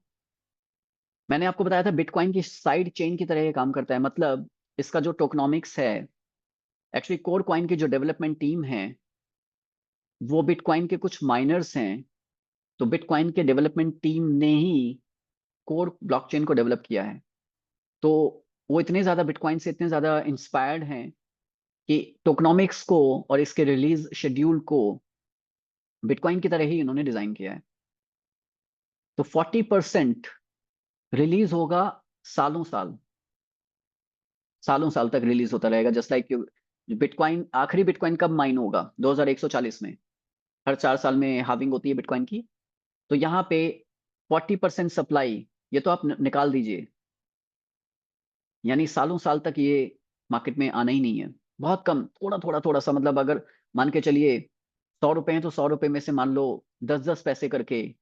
मैंने आपको बताया था बिटकॉइन की साइड चेन की तरह ये काम करता है, मतलब इसका जो टोकनॉमिक्स है, एक्चुअली कोर कॉइन की जो डेवलपमेंट टीम है वो बिटकॉइन के कुछ माइनर्स हैं। तो बिटकॉइन के डेवलपमेंट टीम ने ही कोर ब्लॉकचेन को डेवलप किया है। तो वो इतने ज्यादा बिटकॉइन से इतने ज्यादा इंस्पायर्ड हैं कि टोकनॉमिक्स को और इसके रिलीज शेड्यूल को बिटकॉइन की तरह ही इन्होंने डिजाइन किया है। तो 40% रिलीज होगा सालों साल, सालों साल तक रिलीज होता रहेगा। जस्ट लाइक बिटकॉइन, आखिरी बिटकॉइन कब माइन होगा? 2140 में। हर 4 साल में हाविंग होती है बिटकॉइन की। तो यहाँ पे 40% सप्लाई, ये तो आप निकाल दीजिए, यानी सालों साल तक ये मार्केट में आना ही नहीं है। बहुत कम, थोड़ा थोड़ा थोड़ा सा, मतलब अगर मान के चलिए 100 रुपए हैं तो 100 रुपए में से मान लो 10-10 पैसे करके,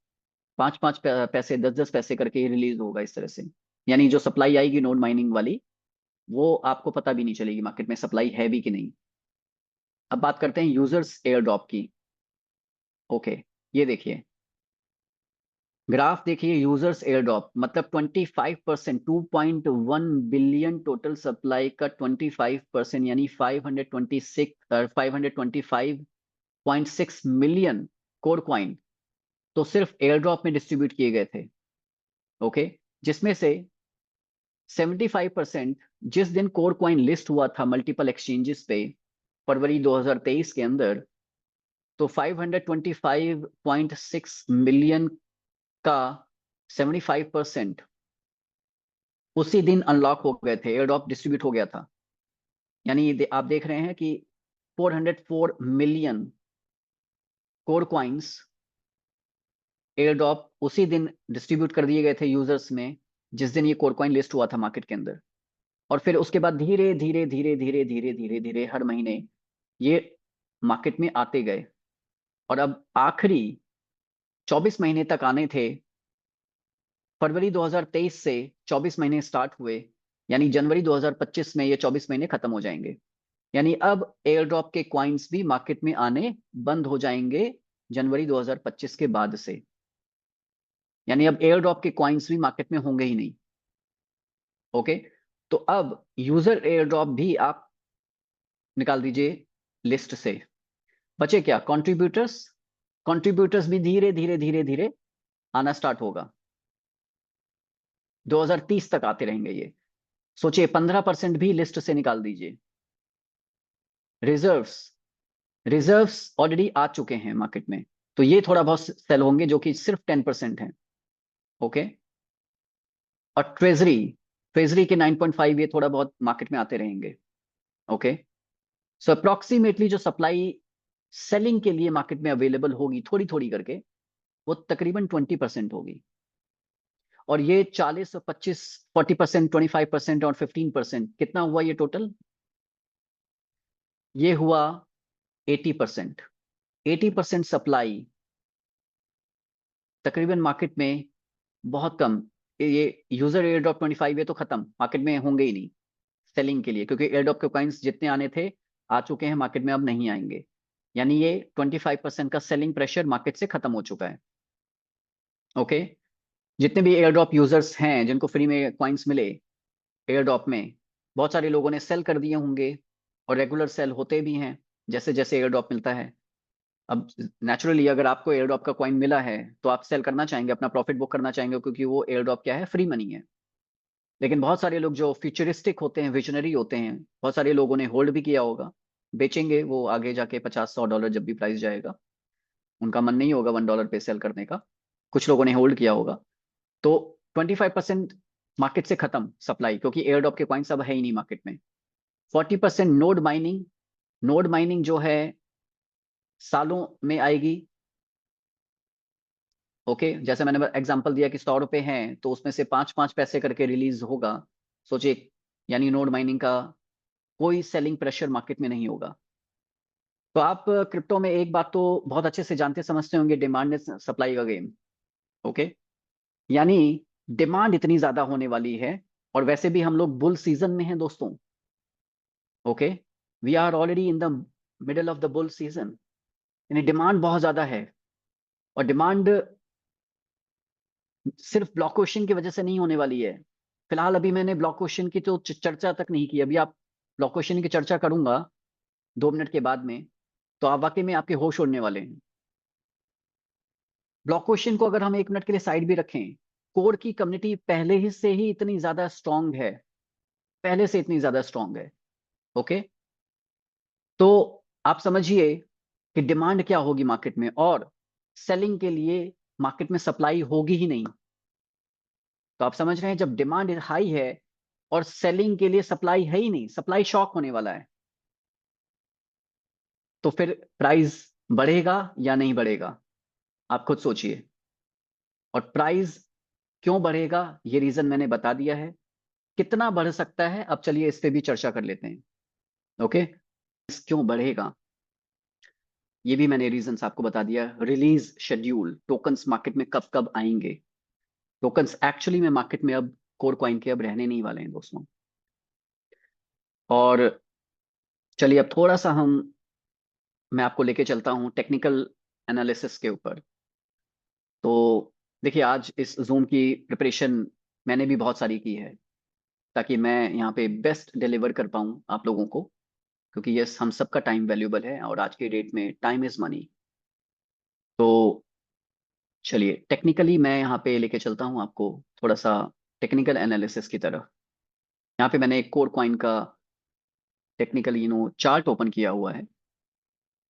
5-5 पैसे, 10-10 पैसे करके ये रिलीज होगा इस तरह से। यानी जो सप्लाई आएगी नोड माइनिंग वाली, वो आपको पता भी नहीं चलेगी मार्केट में सप्लाई है भी कि नहीं। अब बात करते हैं यूजर्स एयर ड्रॉप की। ओके, ये देखिए ग्राफ देखिए, यूजर्स एयर ड्रॉप मतलब 25%, 2.1 बिलियन टोटल सप्लाई का 25%, यानी 525.6 मिलियन कोर क्वाइन तो सिर्फ एयर ड्रॉप में डिस्ट्रीब्यूट किए गए थे। ओके, जिसमें से 75% जिस दिन कोर क्वाइन लिस्ट हुआ था मल्टीपल एक्सचेंजेस पे फरवरी 2023 के अंदर, तो 525.6 मिलियन का 75% उसी दिन अनलॉक हो गए थे, एयर ड्रॉप डिस्ट्रीब्यूट हो गया था। यानी आप देख रहे हैं कि 404 million core coins air drop उसी दिन डिस्ट्रीब्यूट कर दिए गए थे यूजर्स में, जिस दिन ये कोर क्वाइन लिस्ट हुआ था मार्केट के अंदर। और फिर उसके बाद धीरे धीरे धीरे धीरे धीरे धीरे धीरे हर महीने ये मार्केट में आते गए। और अब आखिरी 24 महीने तक आने थे, फरवरी 2023 से 24 महीने स्टार्ट हुए, यानी जनवरी 2025 में ये 24 महीने खत्म हो जाएंगे। यानी अब एयर ड्रॉप के क्वाइंस भी मार्केट में आने बंद हो जाएंगे जनवरी 2025 के बाद से। यानी अब एयर ड्रॉप के क्वाइंस भी मार्केट में होंगे ही नहीं। ओके, तो अब यूजर एयर ड्रॉप भी आप निकाल दीजिए लिस्ट से। बचे क्या? कंट्रीब्यूटर्स कंट्रीब्यूटर्स भी धीरे धीरे धीरे धीरे आना स्टार्ट होगा। 2030 तक आते रहेंगे ये। सोचिए 15% भी लिस्ट से निकाल दीजिए। रिजर्व्स, रिजर्व्स ऑलरेडी आ चुके हैं मार्केट में, तो ये थोड़ा बहुत सेल होंगे जो कि सिर्फ 10% है। ओके। और ट्रेजरी, ट्रेजरी के 9.5 ये थोड़ा बहुत मार्केट में आते रहेंगे। ओके। सो अप्रोक्सीमेटली जो सप्लाई सेलिंग के लिए मार्केट में अवेलेबल होगी थोड़ी थोड़ी करके, वो तकरीबन 20% होगी। और ये 40 और 25, 40%, 25% और 15%, कितना हुआ ये टोटल? ये हुआ 80%। 80% सप्लाई तकरीबन मार्केट में बहुत कम। ये यूजर एयर ड्रॉप 25 ये तो खत्म, मार्केट में होंगे ही नहीं सेलिंग के लिए, क्योंकि एयर ड्रॉप के कॉइन्स जितने आने थे आ चुके हैं मार्केट में, अब नहीं आएंगे। यानी ये 25% का सेलिंग प्रेशर मार्केट से खत्म हो चुका है। ओके। जितने भी एयर ड्रॉप यूजर्स हैं जिनको फ्री में कॉइन्स मिले एयर ड्रॉप में, बहुत सारे लोगों ने सेल कर दिए होंगे, और रेगुलर सेल होते भी हैं जैसे जैसे एयर ड्रॉप मिलता है। अब नेचुरली अगर आपको एयर ड्रॉप का कॉइन मिला है तो आप सेल करना चाहेंगे, अपना प्रॉफिट बुक करना चाहेंगे, क्योंकि वो एयर ड्रॉप क्या है, फ्री मनी है। लेकिन बहुत सारे लोग जो फ्यूचरिस्टिक होते हैं, विजनरी होते हैं, बहुत सारे लोगों ने होल्ड भी किया होगा, बेचेंगे वो आगे जाके 50-100 डॉलर जब भी प्राइस जाएगा। उनका मन नहीं होगा $1 पे सेल करने का, कुछ लोगों ने होल्ड किया होगा। तो 25% मार्केट से खत्म सप्लाई, क्योंकि एयर ड्रॉप के कॉइन्स अब है ही नहीं मार्केट में। 40% नोड माइनिंग, नोड माइनिंग जो है सालों में आएगी। ओके। जैसे मैंने एग्जांपल दिया कि 100 रुपए हैं तो उसमें से 5-5 पैसे करके रिलीज होगा। सोचिए, यानी नोड माइनिंग का कोई सेलिंग प्रेशर मार्केट में नहीं होगा। तो आप क्रिप्टो में एक बात तो बहुत अच्छे से जानते समझते होंगे, डिमांड एंड सप्लाई का गेम। ओके। यानी डिमांड इतनी ज्यादा होने वाली है, और वैसे भी हम लोग बुल सीजन में हैं दोस्तों। Okay. We are already in the middle of the bull season. यानी डिमांड बहुत ज्यादा है, और डिमांड सिर्फ ब्लॉक क्वेश्चन की वजह से नहीं होने वाली है। फिलहाल अभी मैंने ब्लॉक क्वेश्चन की तो चर्चा तक नहीं की, अभी आप ब्लॉक क्वेश्चन की चर्चा करूंगा 2 मिनट के बाद में, तो आप वाकई में आपके होश उड़ने वाले हैं। ब्लॉक क्वेश्चन को अगर हम 1 मिनट के लिए साइड भी रखें, कोर की कम्युनिटी पहले ही से ही इतनी ज्यादा स्ट्रांग है, पहले से इतनी ज्यादा स्ट्रांग है। ओके। तो आप समझिए कि डिमांड क्या होगी मार्केट में, और सेलिंग के लिए मार्केट में सप्लाई होगी ही नहीं। तो आप समझ रहे हैं, जब डिमांड हाई है और सेलिंग के लिए सप्लाई है ही नहीं, सप्लाई शॉक होने वाला है, तो फिर प्राइस बढ़ेगा या नहीं बढ़ेगा? आप खुद सोचिए। और प्राइस क्यों बढ़ेगा, ये रीजन मैंने बता दिया है। कितना बढ़ सकता है, अब चलिए इस पे भी चर्चा कर लेते हैं। ओके। क्यों बढ़ेगा, ये भी मैंने रीजंस आपको बता दिया। रिलीज शेड्यूल, टोकन्स मार्केट में कब कब आएंगे। टोकन्स एक्चुअली में मार्केट में अब कोर कॉइन के अब रहने नहीं वाले हैं दोस्तों। और चलिए अब थोड़ा सा मैं आपको लेके चलता हूँ टेक्निकल एनालिसिस के ऊपर। तो देखिए, आज इस जूम की प्रिपरेशन मैंने भी बहुत सारी की है, ताकि मैं यहाँ पे बेस्ट डिलीवर कर पाऊँ आप लोगों को, क्योंकि यस, हम सबका टाइम वैल्यूबल है, और आज के डेट में टाइम इज मनी। तो चलिए टेक्निकली मैं यहाँ पे लेके चलता हूँ आपको थोड़ा सा टेक्निकल एनालिसिस की तरफ। यहाँ पे मैंने एक कोर कॉइन का टेक्निकल चार्ट ओपन किया हुआ है,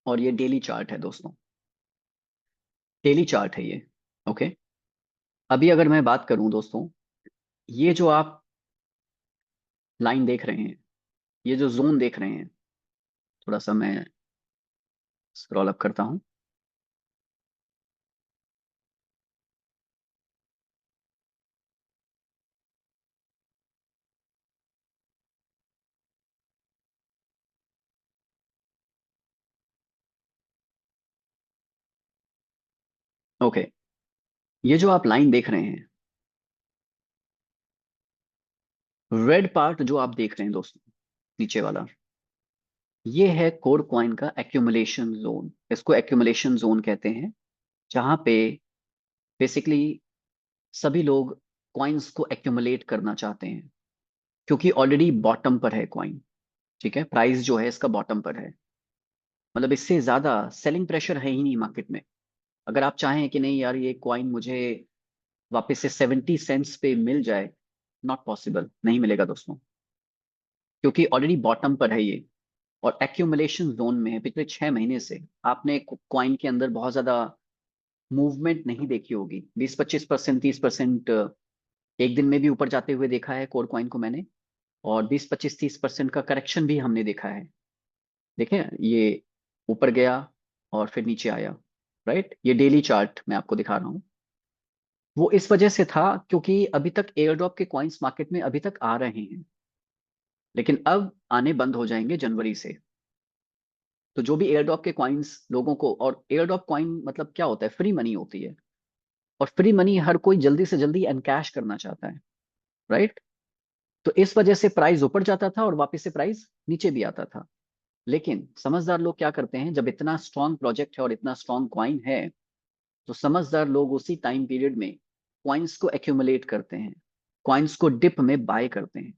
और ये डेली चार्ट है दोस्तों, डेली चार्ट है ये। ओके। अभी अगर मैं बात करूं दोस्तों, ये जो आप लाइन देख रहे हैं, ये जो जोन देख रहे हैं, थोड़ा सा मैं स्क्रॉल अप करता हूं। ओके। ये जो आप लाइन देख रहे हैं, रेड पार्ट जो आप देख रहे हैं दोस्तों, नीचे वाला, ये है कोर कॉइन का एक्यूमुलेशन जोन। इसको एक्यूमुलेशन जोन कहते हैं, जहां पे बेसिकली सभी लोग कॉइन्स को एक्यूमुलेट करना चाहते हैं, क्योंकि ऑलरेडी बॉटम पर है कॉइन। ठीक है, प्राइस जो है इसका बॉटम पर है, मतलब इससे ज्यादा सेलिंग प्रेशर है ही नहीं मार्केट में। अगर आप चाहें कि नहीं यार ये कॉइन मुझे वापस से 70 सेंट्स पे मिल जाए, नॉट पॉसिबल, नहीं मिलेगा दोस्तों, क्योंकि ऑलरेडी बॉटम पर है ये और एक्यूमुलेशन जोन में है पिछले 6 महीने से। आपने कॉइन के अंदर बहुत ज्यादा मूवमेंट नहीं देखी होगी, 20-25%, 30%, एक दिन में भी ऊपर जाते हुए देखा है कोर कॉइन को मैंने, और 20-25-30% का करेक्शन भी हमने देखा है। देखें, ये ऊपर गया और फिर नीचे आया, राइट। ये डेली चार्ट मैं आपको दिखा रहा हूँ। वो इस वजह से था क्योंकि अभी तक एयर ड्रॉप के कॉइन्स मार्केट में अभी तक आ रहे हैं, लेकिन अब आने बंद हो जाएंगे जनवरी से। तो जो भी एयर ड्रॉप के कॉइन्स लोगों को, और एयर ड्रॉप कॉइन मतलब क्या होता है, फ्री मनी होती है, और फ्री मनी हर कोई जल्दी से जल्दी एनकैश करना चाहता है, राइट। तो इस वजह से प्राइस ऊपर जाता था और वापस से प्राइस नीचे भी आता था। लेकिन समझदार लोग क्या करते हैं, जब इतना स्ट्रांग प्रोजेक्ट है और इतना स्ट्रांग कॉइन है, तो समझदार लोग उसी टाइम पीरियड में कॉइन्स को एक्यूमुलेट करते हैं, कॉइन्स को डिप में बाय करते हैं,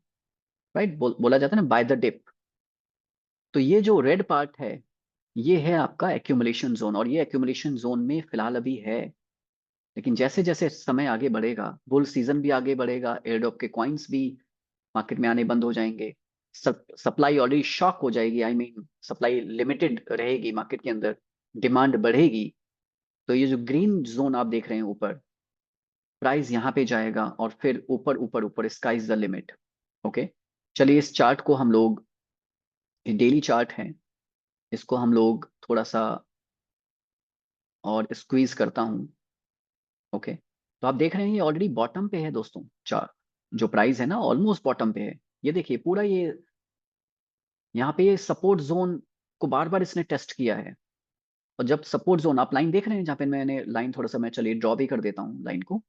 राइट। बोला जाता है ना, बाय द डिप। तो ये जो रेड पार्ट है, ये है आपका एक्यूमुलेशन जोन, और ये एक्यूमुलेशन जोन में फिलहाल अभी है। लेकिन जैसे जैसे समय आगे बढ़ेगा, बुल सीजन भी आगे बढ़ेगा, एयरड्रॉप के कॉइन्स भी मार्केट में आने बंद हो जाएंगे, सप्लाई ऑलरेडी शॉक हो जाएगी, आई मीन सप्लाई लिमिटेड रहेगी मार्केट के अंदर, डिमांड बढ़ेगी। तो ये जो ग्रीन जोन आप देख रहे हैं ऊपर, प्राइस यहाँ पे जाएगा और फिर ऊपर ऊपर ऊपर, sky is the limit. Okay, चलिए इस चार्ट को हम लोग, डेली चार्ट है, इसको हम लोग थोड़ा सा और स्क्वीज करता हूँ। ओके, तो आप देख रहे हैं ये ऑलरेडी बॉटम पे है दोस्तों, चार्ट जो प्राइस है ना ऑलमोस्ट बॉटम पे है। ये देखिए पूरा ये यहाँ पे ये सपोर्ट जोन को बार बार इसने टेस्ट किया है। और जब सपोर्ट जोन, आप लाइन देख रहे हैं जहाँ पे मैंने लाइन थोड़ा सा, मैं चलिए ड्रॉ भी कर देता हूँ लाइन को।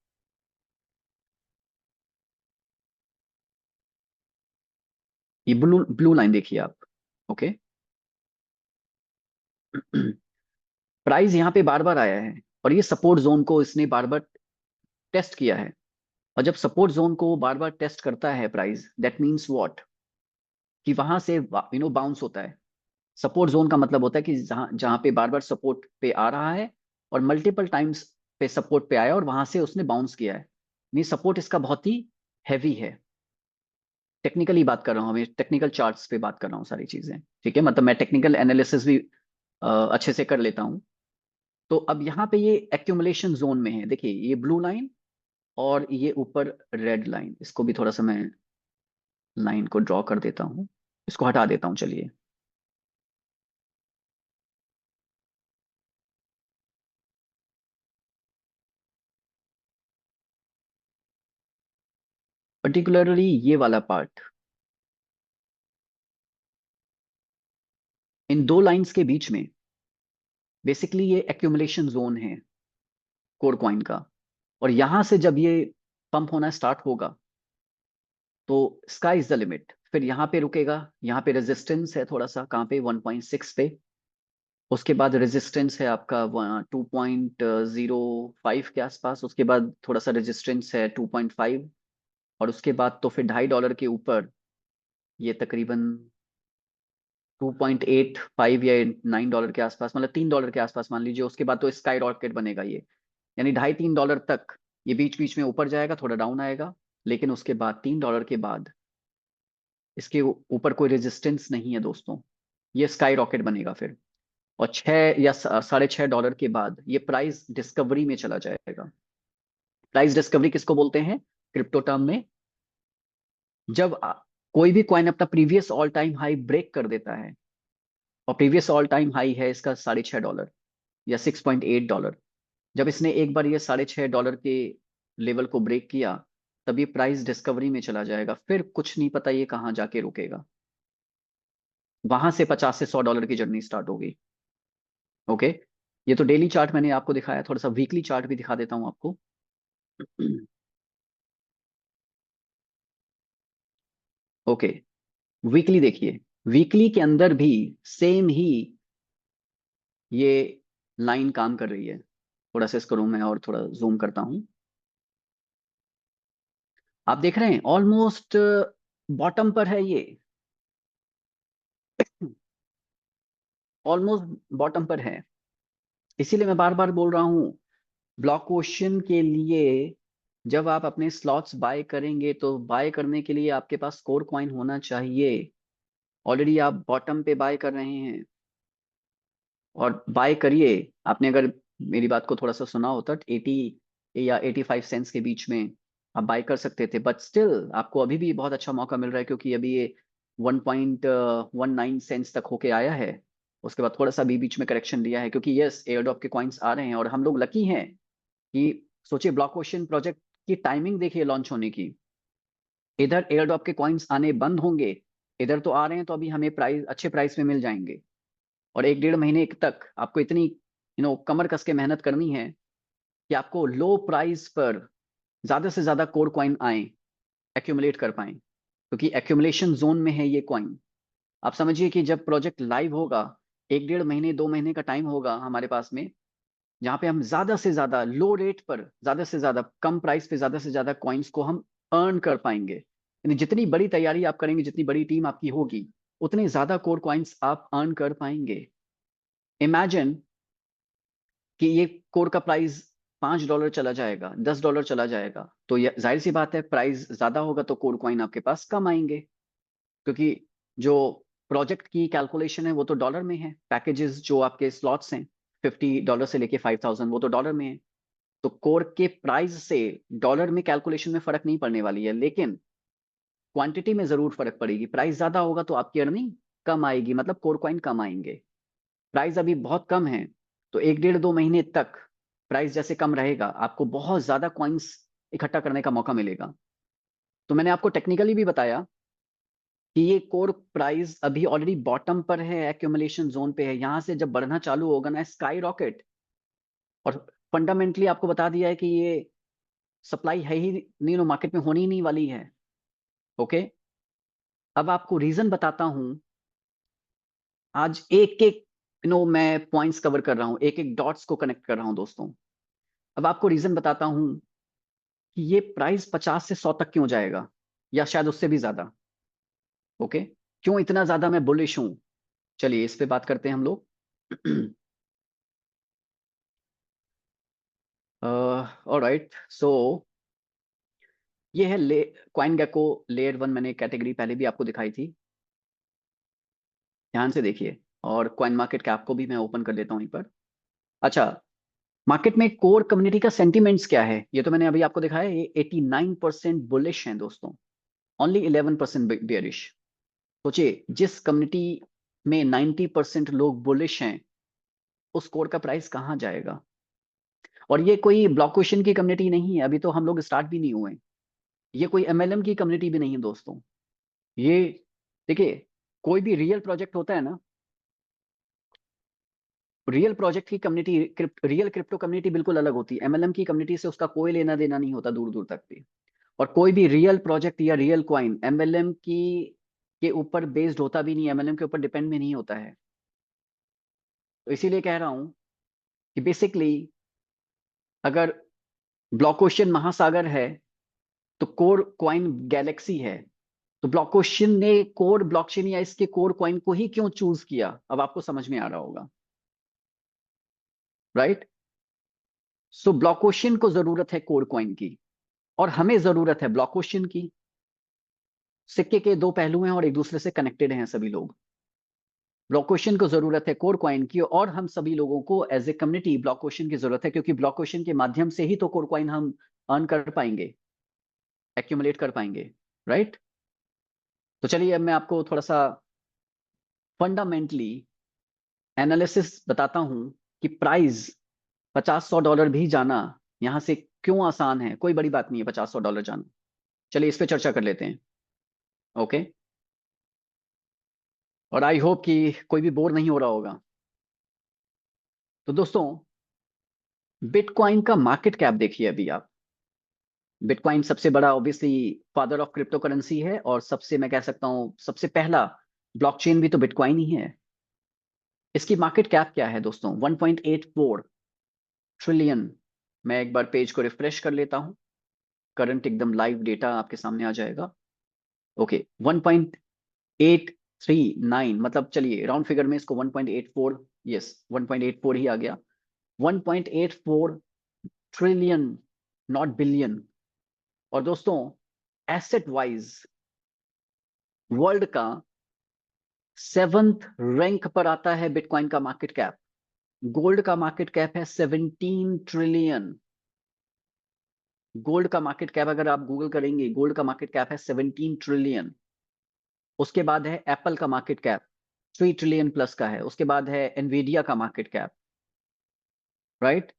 ये ब्लू ब्लू लाइन देखिए आप। ओके, प्राइस यहाँ पे बार बार आया है और ये सपोर्ट जोन को इसने बार बार टेस्ट किया है। और जब सपोर्ट जोन को बार बार टेस्ट करता है प्राइस, दैट मीन्स व्हाट, कि वहां से बाउंस होता है। सपोर्ट जोन का मतलब होता है कि जहां जहां पे बार बार सपोर्ट पे आ रहा है और मल्टीपल टाइम्स पे सपोर्ट पे आया और वहां से उसने बाउंस किया है, मीन सपोर्ट इसका बहुत ही हैवी है। टेक्निकली बात कर रहा हूँ, मैं टेक्निकल चार्ट्स पे बात कर रहा हूँ सारी चीजें, ठीक है, मतलब मैं टेक्निकल एनालिसिस भी अच्छे से कर लेता हूँ। तो अब यहाँ पे ये एक्यूमुलेशन जोन में है, देखिए ये ब्लू लाइन और ये ऊपर रेड लाइन, इसको भी थोड़ा सा मैं लाइन को ड्रॉ कर देता हूँ, इसको हटा देता हूँ चलिए। पर्टिकुलरली ये वाला पार्ट, इन दो लाइंस के बीच में बेसिकली ये एक्यूमुलेशन जोन है कोर कॉइन का। और यहां से जब ये पंप होना स्टार्ट होगा, तो स्काई इज द लिमिट, फिर यहाँ पे रुकेगा। यहाँ पे रेजिस्टेंस है थोड़ा सा, कहाँ पे, 1.6 पे। उसके बाद रेजिस्टेंस है आपका 2.05 के आसपास, उसके बाद थोड़ा सा रेजिस्टेंस है 2.5, और उसके बाद तो फिर $2.5 के ऊपर ये तकरीबन 2.85 या $9 के आसपास, मतलब $3 के आसपास मान लीजिए। उसके बाद तो स्काई रॉकेट बनेगा ये, यानी 2.5-3 डॉलर तक ये बीच बीच में ऊपर जाएगा, थोड़ा डाउन आएगा, लेकिन उसके बाद $3 के बाद इसके ऊपर कोई रेजिस्टेंस नहीं है दोस्तों, ये स्काई रॉकेट बनेगा फिर। और 6 या 6.5 डॉलर के बाद ये प्राइस डिस्कवरी में चला जाएगा। प्राइस डिस्कवरी किसको बोलते हैं क्रिप्टो टर्म में, जब कोई भी कॉइन अपना previous all time high break कर देता है, और प्रीवियस ऑल टाइम हाई है इसका $6.5 या $6.8। जब इसने एक बार ये $6.5 के लेवल को ब्रेक किया, तब ये प्राइस डिस्कवरी में चला जाएगा, फिर कुछ नहीं पता ये कहाँ जाके रुकेगा। वहां से 50 से $100 की जर्नी स्टार्ट होगी। ओके, ये तो डेली चार्ट मैंने आपको दिखाया, थोड़ा सा वीकली चार्ट भी दिखा देता हूँ आपको। ओके, वीकली देखिए, वीकली के अंदर भी सेम ही ये लाइन काम कर रही है। थोड़ा सा इसको मैं और थोड़ा जूम करता हूँ। आप देख रहे हैं ऑलमोस्ट बॉटम पर है ये, ऑलमोस्ट बॉटम पर है। इसीलिए मैं बार बार बोल रहा हूँ, ब्लॉक ओशन के लिए जब आप अपने स्लॉट्स बाय करेंगे तो बाय करने के लिए आपके पास कोर कॉइन होना चाहिए। ऑलरेडी आप बॉटम पे बाय कर रहे हैं और बाय करिए। आपने अगर मेरी बात को थोड़ा सा सुना होता, 80 या 85 सेंट्स के बीच में आप बाय कर सकते थे, बट स्टिल आपको अभी भी बहुत अच्छा मौका मिल रहा है, क्योंकि अभी ये 1.19 सेंट्स तक होके आया है। उसके बाद थोड़ा सा भी बीच में करेक्शन लिया है, क्योंकि यस एयरड्रॉप के कॉइन्स आ रहे हैं और हम लोग लकी हैं कि सोचिए ब्लॉक ओशन प्रोजेक्ट की टाइमिंग देखिए लॉन्च होने की। इधर एयरड्रॉप के कॉइन्स आने बंद होंगे, इधर तो आ रहे हैं, तो अभी हमें प्राइस अच्छे प्राइस में मिल जाएंगे। और 1 डेढ़ महीने तक आपको इतनी कमर कस के मेहनत करनी है कि आपको लो प्राइस पर ज्यादा से ज्यादा कोर कॉइन आए, एक्यूमुलेट कर पाए, क्योंकि एक्यूमुलेशन जोन में है ये कॉइन। आप समझिए कि जब प्रोजेक्ट लाइव होगा, 1 डेढ़ महीने 2 महीने का टाइम होगा हमारे पास में, जहाँ पे हम ज्यादा से ज्यादा लो रेट पर, ज्यादा से ज्यादा कम प्राइस पे ज्यादा से ज्यादा कॉइन्स को हम अर्न कर पाएंगे। यानी जितनी बड़ी तैयारी आप करेंगे, जितनी बड़ी टीम आपकी होगी, उतने ज्यादा कोर कॉइन्स आप अर्न कर पाएंगे। इमेजिन कि ये कोर का प्राइस $5 चला जाएगा, $10 चला जाएगा, तो ये जाहिर सी बात है प्राइस ज्यादा होगा तो कोर कॉइन आपके पास कम आएंगे, क्योंकि जो प्रोजेक्ट की कैलकुलेशन है वो तो डॉलर में है। पैकेजेस जो आपके स्लॉट्स हैं $50 से लेके 5,000, वो तो डॉलर में है। तो कोर के प्राइस से डॉलर में कैलकुलेशन में फर्क नहीं पड़ने वाली है, लेकिन क्वांटिटी में जरूर फर्क पड़ेगी। प्राइस ज्यादा होगा तो आपकी अर्निंग कम आएगी, मतलब कोर कॉइन कम आएंगे। प्राइस अभी बहुत कम है, तो 1 डेढ़ 2 महीने तक प्राइस जैसे कम रहेगा, आपको बहुत ज्यादा कॉइन्स इकट्ठा करने का मौका मिलेगा। तो मैंने आपको टेक्निकली भी बताया कि ये कोर प्राइस अभी ऑलरेडी बॉटम पर है, एक्यूमुलेशन जोन पे है। यहां से जब बढ़ना चालू होगा ना, स्काई रॉकेट। और फंडामेंटली आपको बता दिया है कि ये सप्लाई है ही नहीं, मार्केट में होनी ही नहीं वाली है। ओके, अब आपको रीजन बताता हूं। आज एक एक मैं पॉइंट्स कवर कर रहा हूं, एक एक डॉट्स को कनेक्ट कर रहा हूं दोस्तों। अब आपको रीजन बताता हूं कि ये प्राइस 50 से 100 तक क्यों जाएगा, या शायद उससे भी ज्यादा। ओके, क्यों इतना ज्यादा मैं बुलिश हूं, चलिए इस पे बात करते हैं हम लोग। ऑलराइट, सो ये है ले कॉइन गेको लेयर 1। मैंने कैटेगरी पहले भी आपको दिखाई थी, ध्यान से देखिए। और कॉइन मार्केट कैप को भी मैं ओपन कर देता हूं एक बार। अच्छा, मार्केट में कोर कम्युनिटी का सेंटीमेंट्स क्या है, ये तो मैंने अभी आपको दिखाया। ये 89% बुलिश हैं दोस्तों, ओनली 11% बेयरिश। सोचिए, जिस कम्युनिटी में 90% लोग बुलिश हैं, उस कोर का प्राइस कहाँ जाएगा। और ये कोई ब्लॉकओशन की कम्युनिटी नहीं है, अभी तो हम लोग स्टार्ट भी नहीं हुए। ये कोई एमएलएम की कम्युनिटी भी नहीं है दोस्तों। ये देखिए, कोई भी रियल प्रोजेक्ट होता है ना, रियल प्रोजेक्ट की कम्युनिटी, रियल क्रिप्टो कम्युनिटी बिल्कुल अलग होती है। एमएलएम की कम्युनिटी से उसका कोई लेना देना नहीं होता दूर दूर तक भी। और कोई भी रियल प्रोजेक्ट या रियल क्वाइन एमएलएम की के ऊपर बेस्ड होता भी नहीं, एमएलएम के ऊपर डिपेंड भी नहीं होता है। तो इसीलिए कह रहा हूं कि बेसिकली अगर ब्लॉक ओशन महासागर है तो कोर क्वाइन गैलेक्सी है। तो ब्लॉक ओशन ने कोर ब्लॉकचेन या इसके कोर क्वाइन को ही क्यों चूज किया, अब आपको समझ में आ रहा होगा, राइट। सो ब्लॉक ओशन को जरूरत है कोर क्वाइन की, और हमें जरूरत है ब्लॉक ओशन की। सिक्के के दो पहलू हैं और एक दूसरे से कनेक्टेड हैं सभी लोग। ब्लॉक ओशन को जरूरत है कोर क्वाइन की, और हम सभी लोगों को as a community Block Ocean की जरूरत है, क्योंकि ब्लॉक ओशन के माध्यम से ही तो कोर क्वाइन हम अर्न कर पाएंगे, एक्यूमुलेट कर पाएंगे, राइट। तो चलिए अब मैं आपको थोड़ा सा फंडामेंटली एनालिसिस बताता हूं कि प्राइस 50-100 डॉलर भी जाना यहां से क्यों आसान है। कोई बड़ी बात नहीं है 50-100 डॉलर जाना। चलिए इस पे चर्चा कर लेते हैं। ओके, और आई होप कि कोई भी बोर नहीं हो रहा होगा। तो दोस्तों, बिटकॉइन का मार्केट कैप देखिए अभी आप। बिटकॉइन सबसे बड़ा obviously father of crypto currency है, और सबसे मैं कह सकता हूं सबसे पहला ब्लॉकचेन भी तो बिटकॉइन ही है। इसकी मार्केट कैप क्या है दोस्तों, 1.84 ट्रिलियन। मैं एक बार पेज को रिफ्रेश कर लेता हूं, करंट एकदम लाइव डेटा आपके सामने आ जाएगा। ओके, 1.839, मतलब चलिए राउंड फिगर में इसको 1.84, यस 1.84 ही आ गया। 1.84 ट्रिलियन, नॉट बिलियन। और दोस्तों, एसेट वाइज वर्ल्ड का 7th रैंक पर आता है बिटकॉइन का मार्केट कैप। गोल्ड का मार्केट कैप है 17 ट्रिलियन। गोल्ड का मार्केट कैप अगर आप गूगल करेंगे, गोल्ड का मार्केट कैप है 17 ट्रिलियन। उसके बाद है एप्पल का मार्केट कैप, 3 ट्रिलियन प्लस का है। उसके बाद है एनवीडिया का मार्केट कैप, राइट।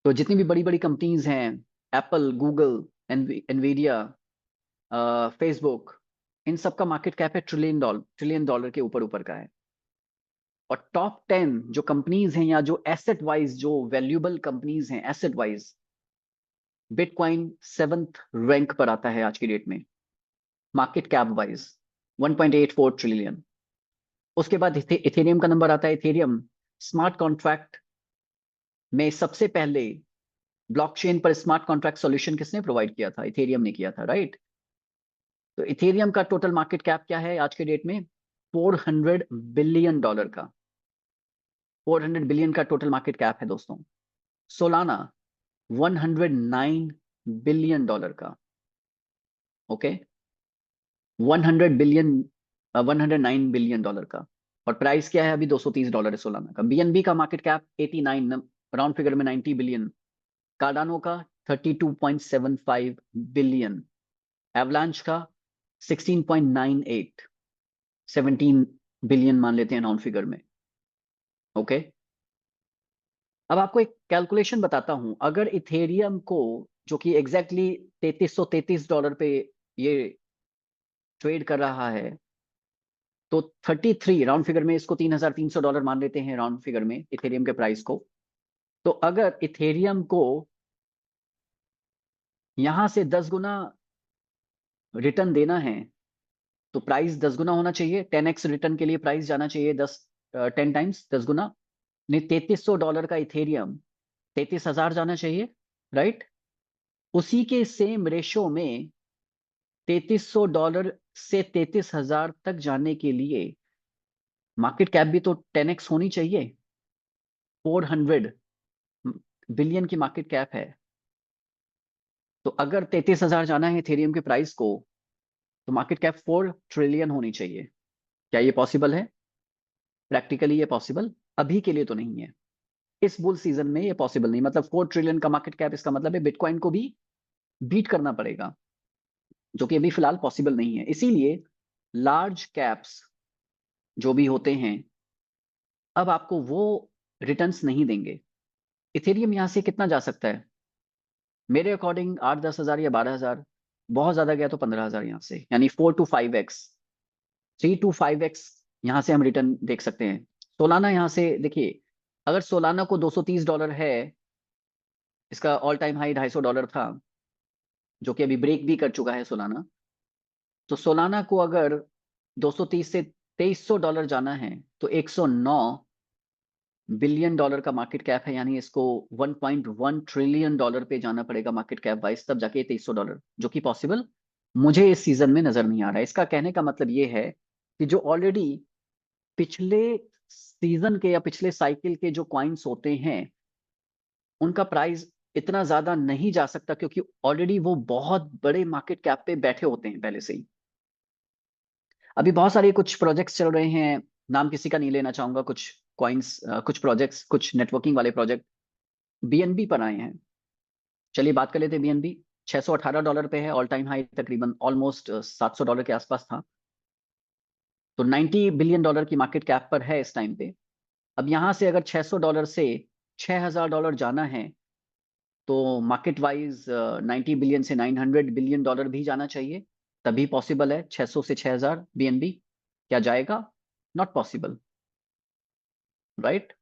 तो जितनी भी बड़ी बड़ी कंपनीज हैं, एप्पल, गूगल, एनवीडिया, फेसबुक, इन सब का मार्केट कैप है ट्रिलियन डॉलर के ऊपर ऊपर का है। और टॉप 10 जो कंपनीज हैं, या जो एसेट वाइज जो वैल्यूएबल कंपनीज हैं asset wise, bitcoin 7th rank पर आता है आज की डेट में, मार्केट कैप वाइज 1.84 ट्रिलियन। उसके बाद इथेरियम का नंबर आता है। इथेरियम स्मार्ट कॉन्ट्रैक्ट में सबसे पहले ब्लॉकचेन पर स्मार्ट कॉन्ट्रैक्ट सॉल्यूशन किसने प्रोवाइड किया था? इथेरियम ने किया था, राइट। तो इथेरियम का टोटल मार्केट कैप क्या है आज के डेट में? 400 बिलियन डॉलर का। 400 बिलियन का टोटल मार्केट कैप है दोस्तों। सोलाना 109 बिलियन डॉलर का। ओके, 100 बिलियन, 109 बिलियन डॉलर का। और प्राइस क्या है अभी? $230 है सोलाना का। बीएनबी का मार्केट कैप 89, राउंड फिगर में 90 बिलियन। कार्डानो का 32.75 बिलियन। एवलांच का 16.98, 17 बिलियन मान लेते हैं राउंड फिगर में। ओके, अब आपको एक कैलकुलेशन बताता हूं। अगर इथेरियम को, जो कि एग्जैक्टली $3333 पे ये ट्रेड कर रहा है, तो 33 राउंड फिगर में, इसको $3300 मान लेते हैं राउंड फिगर में इथेरियम के प्राइस को। तो अगर इथेरियम को यहां से 10 गुना रिटर्न देना है, तो प्राइस 10 गुना होना चाहिए। 10x रिटर्न के लिए प्राइस जाना चाहिए 10 टाइम्स, 10 गुना। नहीं, $3300 का इथेरियम 33,000 जाना चाहिए, राइट। उसी के सेम रेशो में $3300 से 33,000 तक जाने के लिए मार्केट कैप भी तो 10x होनी चाहिए। 400 बिलियन की मार्केट कैप है। तो अगर 33,000 जाना है इथेरियम के प्राइस को, तो मार्केट कैप 4 ट्रिलियन होनी चाहिए। क्या ये पॉसिबल है? प्रैक्टिकली ये पॉसिबल अभी के लिए तो नहीं है। इस बुल सीजन में ये पॉसिबल नहीं। मतलब 4 ट्रिलियन का मार्केट कैप, इसका मतलब है बिटकॉइन को भी बीट करना पड़ेगा, जो कि अभी फिलहाल पॉसिबल नहीं है। इसीलिए लार्ज कैप्स जो भी होते हैं, अब आपको वो रिटर्न्स नहीं देंगे। इथेरियम यहां से कितना जा सकता है? मेरे अकॉर्डिंग 8-10 हज़ार या 12 हज़ार, बहुत ज्यादा गया तो 15 हज़ार यहाँ से, यानी 4 to 5x, 3 to 5x यहाँ से हम रिटर्न देख सकते हैं। सोलाना यहाँ से देखिए, अगर सोलाना को $230 है, इसका ऑल टाइम हाई $250 था, जो कि अभी ब्रेक भी कर चुका है सोलाना। तो सोलाना को अगर 230 से $2300 जाना है, तो $109 बिलियन का मार्केट कैप है, यानी इसको $1.1 ट्रिलियन पे जाना पड़ेगा मार्केट कैप वाइज, तब जाके $2300, जो कि पॉसिबल मुझे इस सीजन में नजर नहीं आ रहा है। इसका कहने का मतलब ये है कि जो ऑलरेडी पिछले सीजन के या पिछले साइकिल के जो कॉइन्स होते हैं, उनका प्राइस इतना ज्यादा नहीं जा सकता, क्योंकि ऑलरेडी वो बहुत बड़े मार्केट कैप पे बैठे होते हैं पहले से ही। अभी बहुत सारे कुछ प्रोजेक्ट्स चल रहे हैं, नाम किसी का नहीं लेना चाहूंगा। कुछ कॉइन्स, कुछ प्रोजेक्ट्स, कुछ नेटवर्किंग वाले प्रोजेक्ट बीएनबी पर आए हैं। चलिए बात कर लेते हैं बीएनबी। $618 पे है, ऑल टाइम हाई तकरीबन ऑलमोस्ट $700 के आसपास था। तो $90 बिलियन की मार्केट कैप पर है इस टाइम पे। अब यहां से अगर $600 से $6,000 जाना है, तो मार्केट वाइज 90 बिलियन से $900 बिलियन भी जाना चाहिए, तभी पॉसिबल है। 600 से 6,000 बीएनबी क्या जाएगा? Not possible, right.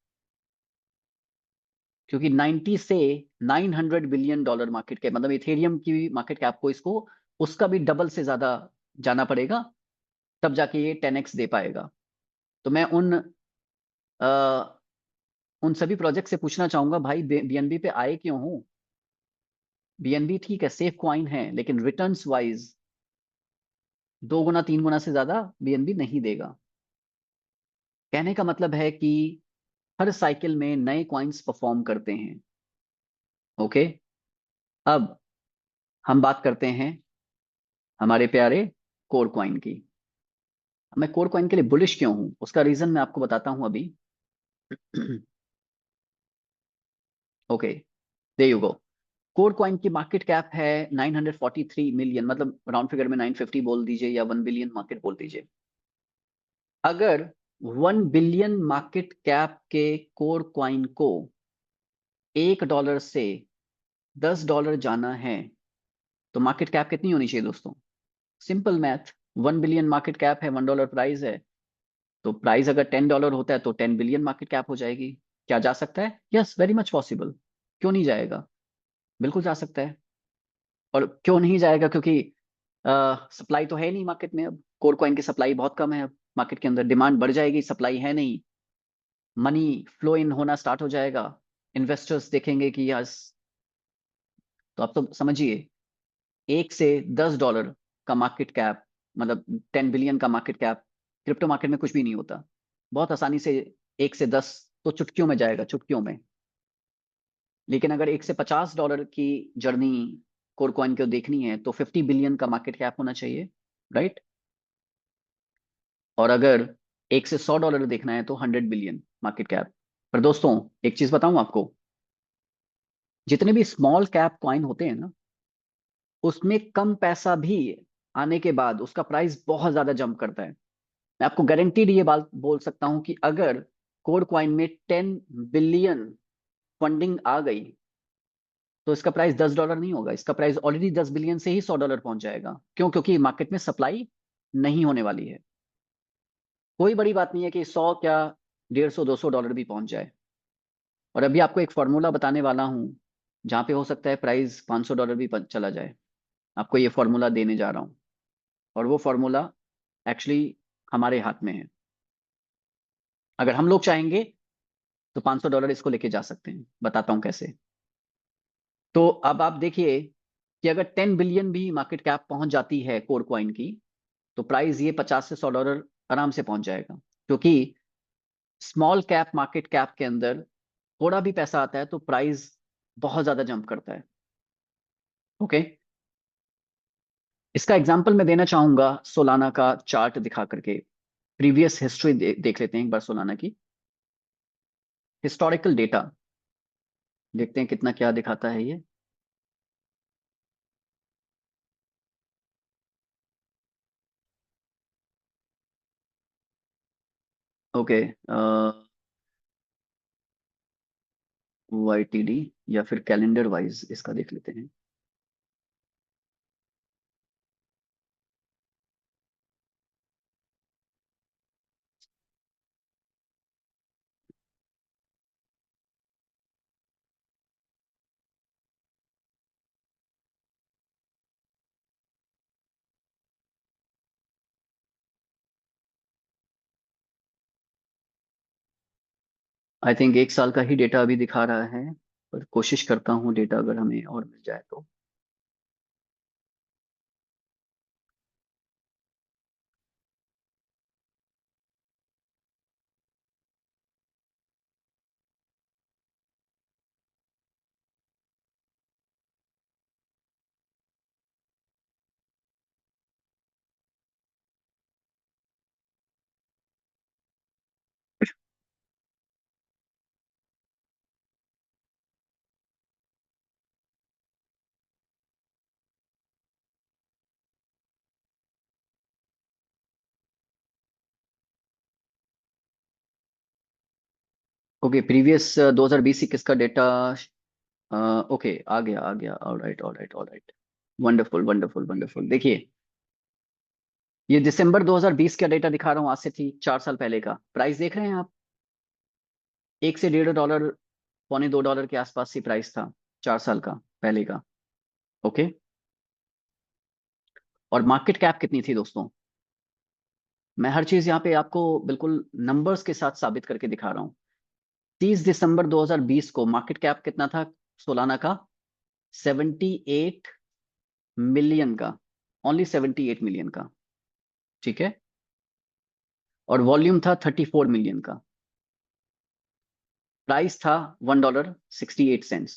क्योंकि 90 से $900 बिलियन मार्केट कैप, मतलब इथेरियम की मार्केट कैप को, इसको उसका भी डबल से ज्यादा जाना पड़ेगा, तब जाके ये 10x दे पाएगा। तो मैं अ, उन सभी प्रोजेक्ट से पूछना चाहूंगा, भाई बीएनबी पे आए क्यों हो? बीएनबी ठीक है, सेफ क्वाइन है, लेकिन रिटर्न्स वाइज 2 गुना 3 गुना से ज्यादा बीएनबी नहीं देगा। कहने का मतलब है कि हर साइकिल में नए कॉइन्स परफॉर्म करते हैं। ओके, अब हम बात करते हैं हमारे प्यारे कोर कॉइन की। मैं कोर कॉइन के लिए बुलिश क्यों हूं, उसका रीजन मैं आपको बताता हूं अभी। Okay, there you go. Core coin की मार्केट कैप है 943 मिलियन, मतलब राउंड फिगर में 950 बोल दीजिए या 1 बिलियन मार्केट बोल दीजिए। अगर 1 बिलियन मार्केट कैप के कोर कॉइन को $1 से $10 जाना है, तो मार्केट कैप कितनी होनी चाहिए दोस्तों? Simple math. 1 billion market cap है, $1 प्राइस है, तो प्राइस अगर $10 होता है तो 10 बिलियन मार्केट कैप हो जाएगी। क्या जा सकता है? Yes, very much possible. क्यों नहीं जाएगा? बिल्कुल जा सकता है। और क्यों नहीं जाएगा? क्योंकि सप्लाई तो है नहीं मार्केट में। अब कोर कॉइन की सप्लाई बहुत कम है। अब मार्केट के अंदर डिमांड बढ़ जाएगी, सप्लाई है नहीं, मनी फ्लो इन होना स्टार्ट हो जाएगा। इन्वेस्टर्स देखेंगे कि यस, तो आप तो समझिए, $1 से $10 का मार्केट कैप, मतलब 10 बिलियन का मार्केट कैप क्रिप्टो मार्केट में कुछ भी नहीं होता। बहुत आसानी से 1 से 10 तो चुटकियों में जाएगा, चुटकियों में। लेकिन अगर $1 से $50 की जर्नी कोर कॉइन को देखनी है तो 50 बिलियन का मार्केट कैप होना चाहिए, राइट? और अगर $1 से $100 देखना है तो 100 बिलियन मार्केट कैप। पर दोस्तों, एक चीज बताऊं आपको, जितने भी स्मॉल कैप कॉइन होते हैं ना, उसमें कम पैसा भी आने के बाद उसका प्राइस बहुत ज्यादा जंप करता है। मैं आपको गारंटीड ये बात बोल सकता हूं कि अगर कोर कॉइन में 10 बिलियन फंडिंग आ गई तो इसका प्राइस $10 नहीं होगा, इसका प्राइस ऑलरेडी 10 बिलियन से ही $100 पहुंच जाएगा। क्यों? क्योंकि मार्केट में सप्लाई नहीं होने वाली है। कोई बड़ी बात नहीं है कि 100 क्या 150 $200 भी पहुंच जाए। और अभी आपको एक फॉर्मूला बताने वाला हूं जहां पे हो सकता है प्राइस $500 भी चला जाए। आपको ये फॉर्मूला देने जा रहा हूं, और वो फॉर्मूला एक्चुअली हमारे हाथ में है। अगर हम लोग चाहेंगे तो $500 इसको लेके जा सकते हैं। बताता हूं कैसे। तो अब आप देखिए कि अगर 10 बिलियन भी मार्केट कैप पहुंच जाती है कोर कॉइन की, तो प्राइस ये 50 से $100 आराम से पहुंच जाएगा। क्योंकि स्मॉल कैप मार्केट कैप के अंदर थोड़ा भी पैसा आता है तो प्राइस बहुत ज्यादा जंप करता है। ओके, इसका एग्जांपल मैं देना चाहूंगा सोलाना का चार्ट दिखा करके। प्रीवियस हिस्ट्री देख लेते हैं एक बार सोलाना की। हिस्टोरिकल डेटा देखते हैं कितना क्या दिखाता है ये। ओके, YTD या फिर कैलेंडर वाइज इसका देख लेते हैं। आई थिंक 1 साल का ही डेटा अभी दिखा रहा है, पर कोशिश करता हूँ डेटा अगर हमें और मिल जाए तो। ओके, प्रीवियस 2020-21 का डेटा। ओके, आ गया आ गया, alright alright alright. Wonderful wonderful wonderful. देखिए, ये दिसंबर 2020 का डेटा दिखा रहा हूँ, आज से थी 4 साल पहले का। प्राइस देख रहे हैं आप? 1 से 1.5 डॉलर, $1.25 के आसपास ही प्राइस था 4 साल का पहले का। ओके, और मार्केट कैप कितनी थी दोस्तों? मैं हर चीज यहाँ पे आपको बिल्कुल नंबर्स के साथ साबित करके दिखा रहा हूँ। 30 दिसंबर 2020 को मार्केट कैप कितना था सोलाना का? 78 मिलियन का। ओनली 78 मिलियन का। ठीक है, और वॉल्यूम था 34 मिलियन का। प्राइस था $1.68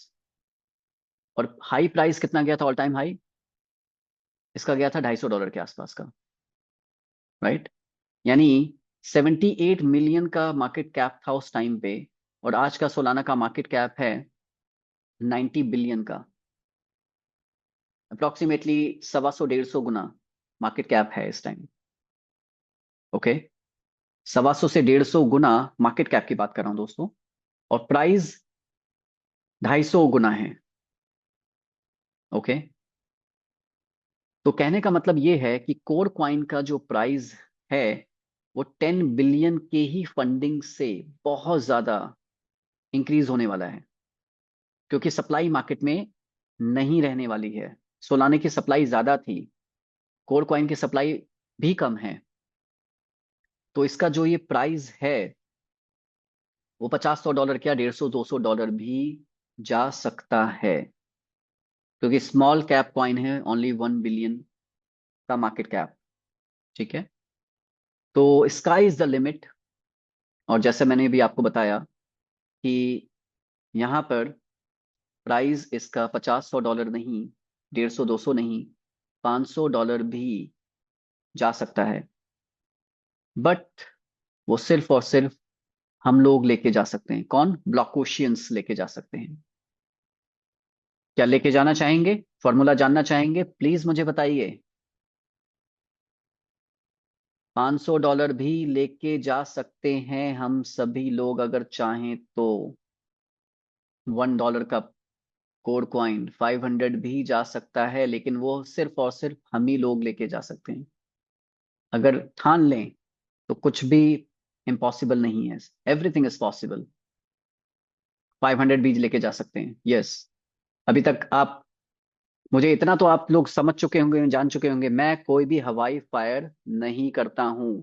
और हाई प्राइस कितना गया था, ऑल टाइम हाई इसका गया था $250 के आसपास का, राइट। यानी 78 मिलियन का मार्केट कैप था उस टाइम पे, और आज का सोलाना का मार्केट कैप है 90 बिलियन का। अप्रोक्सीमेटली 125 150 गुना मार्केट कैप है इस टाइम। ओके, 125 से 150 गुना मार्केट कैप की बात कर रहा हूं दोस्तों, और प्राइस 250 गुना है। ओके, तो कहने का मतलब ये है कि कोर क्वाइन का जो प्राइस है वो 10 बिलियन के ही फंडिंग से बहुत ज्यादा इंक्रीज होने वाला है, क्योंकि सप्लाई मार्केट में नहीं रहने वाली है। सोलाने की सप्लाई ज्यादा थी, कोर क्वाइन की सप्लाई भी कम है, तो इसका जो ये प्राइस है वो 50 100 डॉलर क्या, 150 200 डॉलर भी जा सकता है, क्योंकि स्मॉल कैप कॉइन है, ओनली 1 बिलियन का मार्केट कैप। ठीक है, तो स्काई इज द लिमिट। और जैसे मैंने भी आपको बताया कि यहाँ पर प्राइस इसका 50 100 डॉलर नहीं, 150 200 नहीं, $500 भी जा सकता है, बट वो सिर्फ और सिर्फ हम लोग लेके जा सकते हैं। कौन? ब्लॉकोशियंस लेके जा सकते हैं। क्या लेके जाना चाहेंगे? फॉर्मूला जानना चाहेंगे? प्लीज मुझे बताइए। $500 भी लेके जा सकते हैं हम सभी लोग अगर चाहें तो। $1 का कोर कॉइन 500 भी जा सकता है, लेकिन वो सिर्फ और सिर्फ हम ही लोग लेके जा सकते हैं। अगर ठान लें तो कुछ भी इम्पॉसिबल नहीं है, एवरीथिंग इज पॉसिबल। 500 भी लेके जा सकते हैं, यस। अभी तक आप, मुझे इतना तो आप लोग समझ चुके होंगे, जान चुके होंगे, मैं कोई भी हवाई फायर नहीं करता हूं।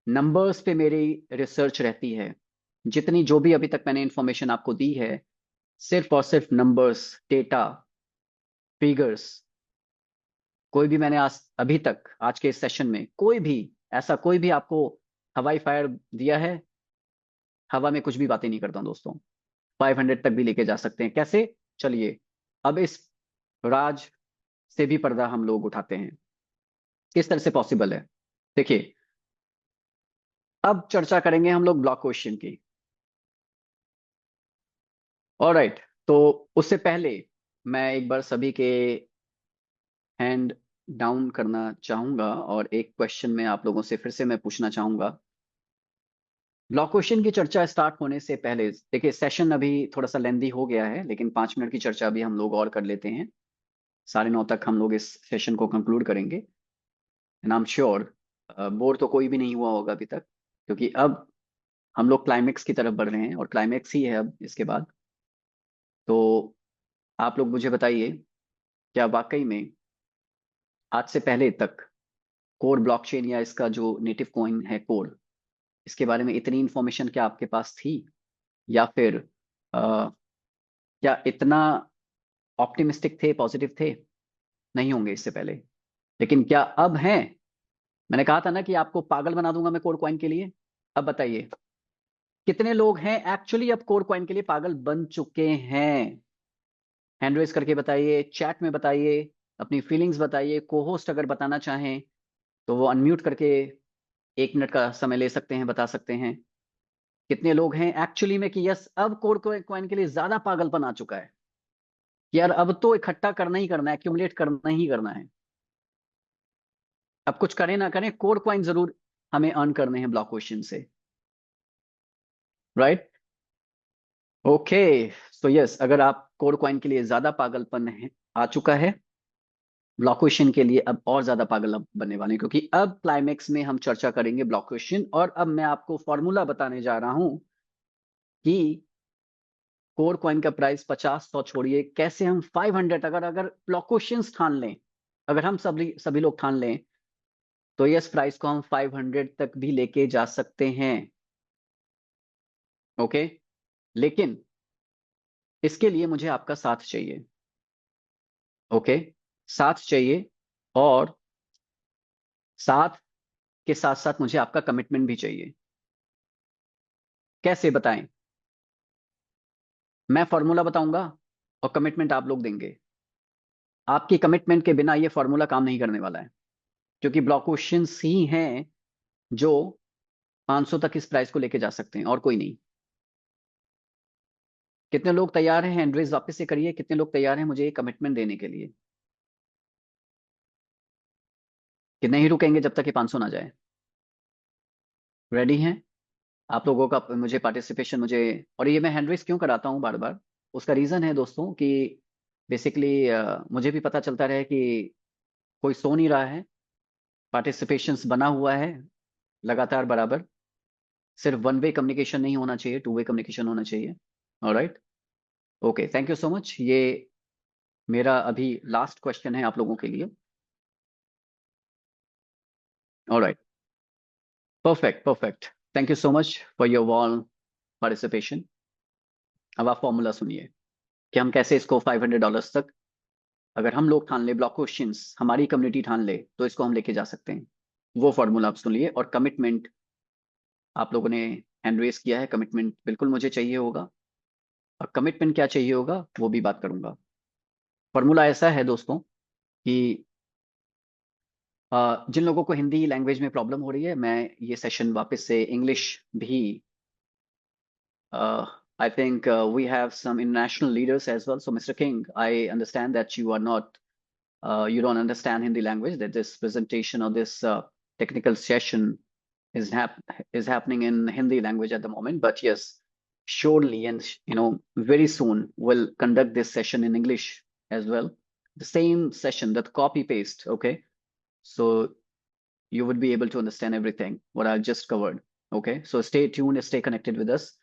नंबर्स पे मेरी रिसर्च रहती है। जितनी जो भी अभी तक मैंने इंफॉर्मेशन आपको दी है, सिर्फ और सिर्फ नंबर्स, डेटा, फिगर्स। कोई भी मैंने आज अभी तक आज के इस सेशन में कोई भी ऐसा कोई भी आपको हवाई फायर दिया है? हवा में कुछ भी बातें नहीं करता हूं दोस्तों। 500 तक भी लेके जा सकते हैं, कैसे? चलिए, अब इस राज से भी पर्दा हम लोग उठाते हैं, किस तरह से पॉसिबल है। देखिए, अब चर्चा करेंगे हम लोग ब्लॉक क्वेश्चन की। ऑलराइट, तो उससे पहले मैं एक बार सभी के हैंड डाउन करना चाहूंगा और एक क्वेश्चन में आप लोगों से फिर से मैं पूछना चाहूंगा। ब्लॉक क्वेश्चन की चर्चा स्टार्ट होने से पहले, देखिए सेशन अभी थोड़ा सा लेंदी हो गया है, लेकिन 5 मिनट की चर्चा भी हम लोग और कर लेते हैं। 9:30 तक हम लोग इस सेशन को कंक्लूड करेंगे, and I am sure bore तो कोई भी नहीं हुआ होगा अभी तक, क्योंकि अब हम लोग क्लाइमेक्स की तरफ बढ़ रहे हैं और क्लाइमेक्स ही है अब इसके बाद। तो आप लोग मुझे बताइए, क्या वाकई में आज से पहले तक कोर ब्लॉकचेन या इसका जो नेटिव कॉइन है कोर, इसके बारे में इतनी इंफॉर्मेशन क्या आपके पास थी? या फिर क्या इतना ऑप्टिमिस्टिक थे, पॉजिटिव थे? नहीं होंगे इससे पहले, लेकिन क्या अब हैं? मैंने कहा था ना कि आपको पागल बना दूंगा मैं कोर कॉइन के लिए। अब बताइए, कितने लोग हैं एक्चुअली अब कोर कॉइन के लिए पागल बन चुके हैं? हैंड रेज करके बताइए, चैट में बताइए, अपनी फीलिंग्स बताइए। को होस्ट अगर बताना चाहें तो वो अनम्यूट करके 1 मिनट का समय ले सकते हैं, बता सकते हैं कितने लोग हैं एक्चुअली में कि यस, अब कोर कॉइन के लिए ज्यादा पागलपन आ चुका है कि यार अब तो इकट्ठा करना ही करना है, एक्यूमुलेट करना ही करना है। अब कुछ करें ना करें, कोर कॉइन जरूर हमें अर्न करने हैं ब्लॉक क्वेश्चन से, राइट? ओके, सो यस, अगर आप कोर कॉइन के लिए ज्यादा पागलपन है आ चुका है, ब्लॉक क्वेश्चन के लिए अब और ज्यादा पागल अब बनने वाले हैं, क्योंकि अब क्लाइमेक्स में हम चर्चा करेंगे ब्लॉक क्वेश्चन, और अब मैं आपको फॉर्मूला बताने जा रहा हूं कि कोर कॉइन का प्राइस 50 100 छोड़िए, कैसे हम 500, अगर अगर ब्लॉक क्वेश्चंस ठान लें, अगर हम सभी सभी लोग ठान लें, तो यस प्राइस को हम 500 तक भी लेके जा सकते हैं। ओके, लेकिन इसके लिए मुझे आपका साथ चाहिए। ओके, साथ चाहिए, और साथ के साथ साथ मुझे आपका कमिटमेंट भी चाहिए। कैसे बताएं? मैं फॉर्मूला बताऊंगा और कमिटमेंट आप लोग देंगे। आपकी कमिटमेंट के बिना ये फॉर्मूला काम नहीं करने वाला है, क्योंकि ब्लॉक क्वेश्चंस ही हैं जो 500 तक इस प्राइस को लेके जा सकते हैं और कोई नहीं। कितने लोग तैयार हैं? हैंड रेज वापस से करिए, कितने लोग तैयार हैं मुझे कमिटमेंट देने के लिए, कि नहीं रुकेंगे जब तक ये 500 ना जाए? रेडी हैं आप लोगों का? मुझे पार्टिसिपेशन मुझे, और ये मैं हैंड रेज क्यों कराता हूँ बार बार, उसका रीजन है दोस्तों कि बेसिकली मुझे भी पता चलता रहे कि कोई सो नहीं रहा है, पार्टिसिपेशंस बना हुआ है लगातार बराबर। सिर्फ वन वे कम्युनिकेशन नहीं होना चाहिए, टू वे कम्युनिकेशन होना चाहिए। Alright, okay, thank you so much. ये मेरा अभी लास्ट क्वेश्चन है आप लोगों के लिए। Alright, perfect perfect, thank you so much for your warm participation. अब आप फॉर्मूला सुनिए कि हम कैसे इसको $500 तक, अगर हम लोग ठान ले, ब्लॉक क्वेश्चंस हमारी कम्युनिटी ठान ले, तो इसको हम लेके जा सकते हैं। वो फॉर्मूला आप सुनिए, और कमिटमेंट आप लोगों ने हैंड रेस किया है, कमिटमेंट बिल्कुल मुझे चाहिए होगा, और कमिटमेंट क्या चाहिए होगा वो भी बात करूंगा। फॉर्मूला ऐसा है दोस्तों कि जिन लोगों को हिंदी लैंग्वेज में प्रॉब्लम हो रही है, मैं ये सेशन वापस से इंग्लिश भी, I think we have some international leaders as well, so mister King, I understand that you are not, you don't understand Hindi language, that this presentation or this technical session is happening in Hindi language at the moment. But yes, surely, and very soon we'll conduct this session in English as well. The same session, that copy paste, okay? So you would be able to understand everything what I just covered. Okay, so stay tuned, stay connected with us,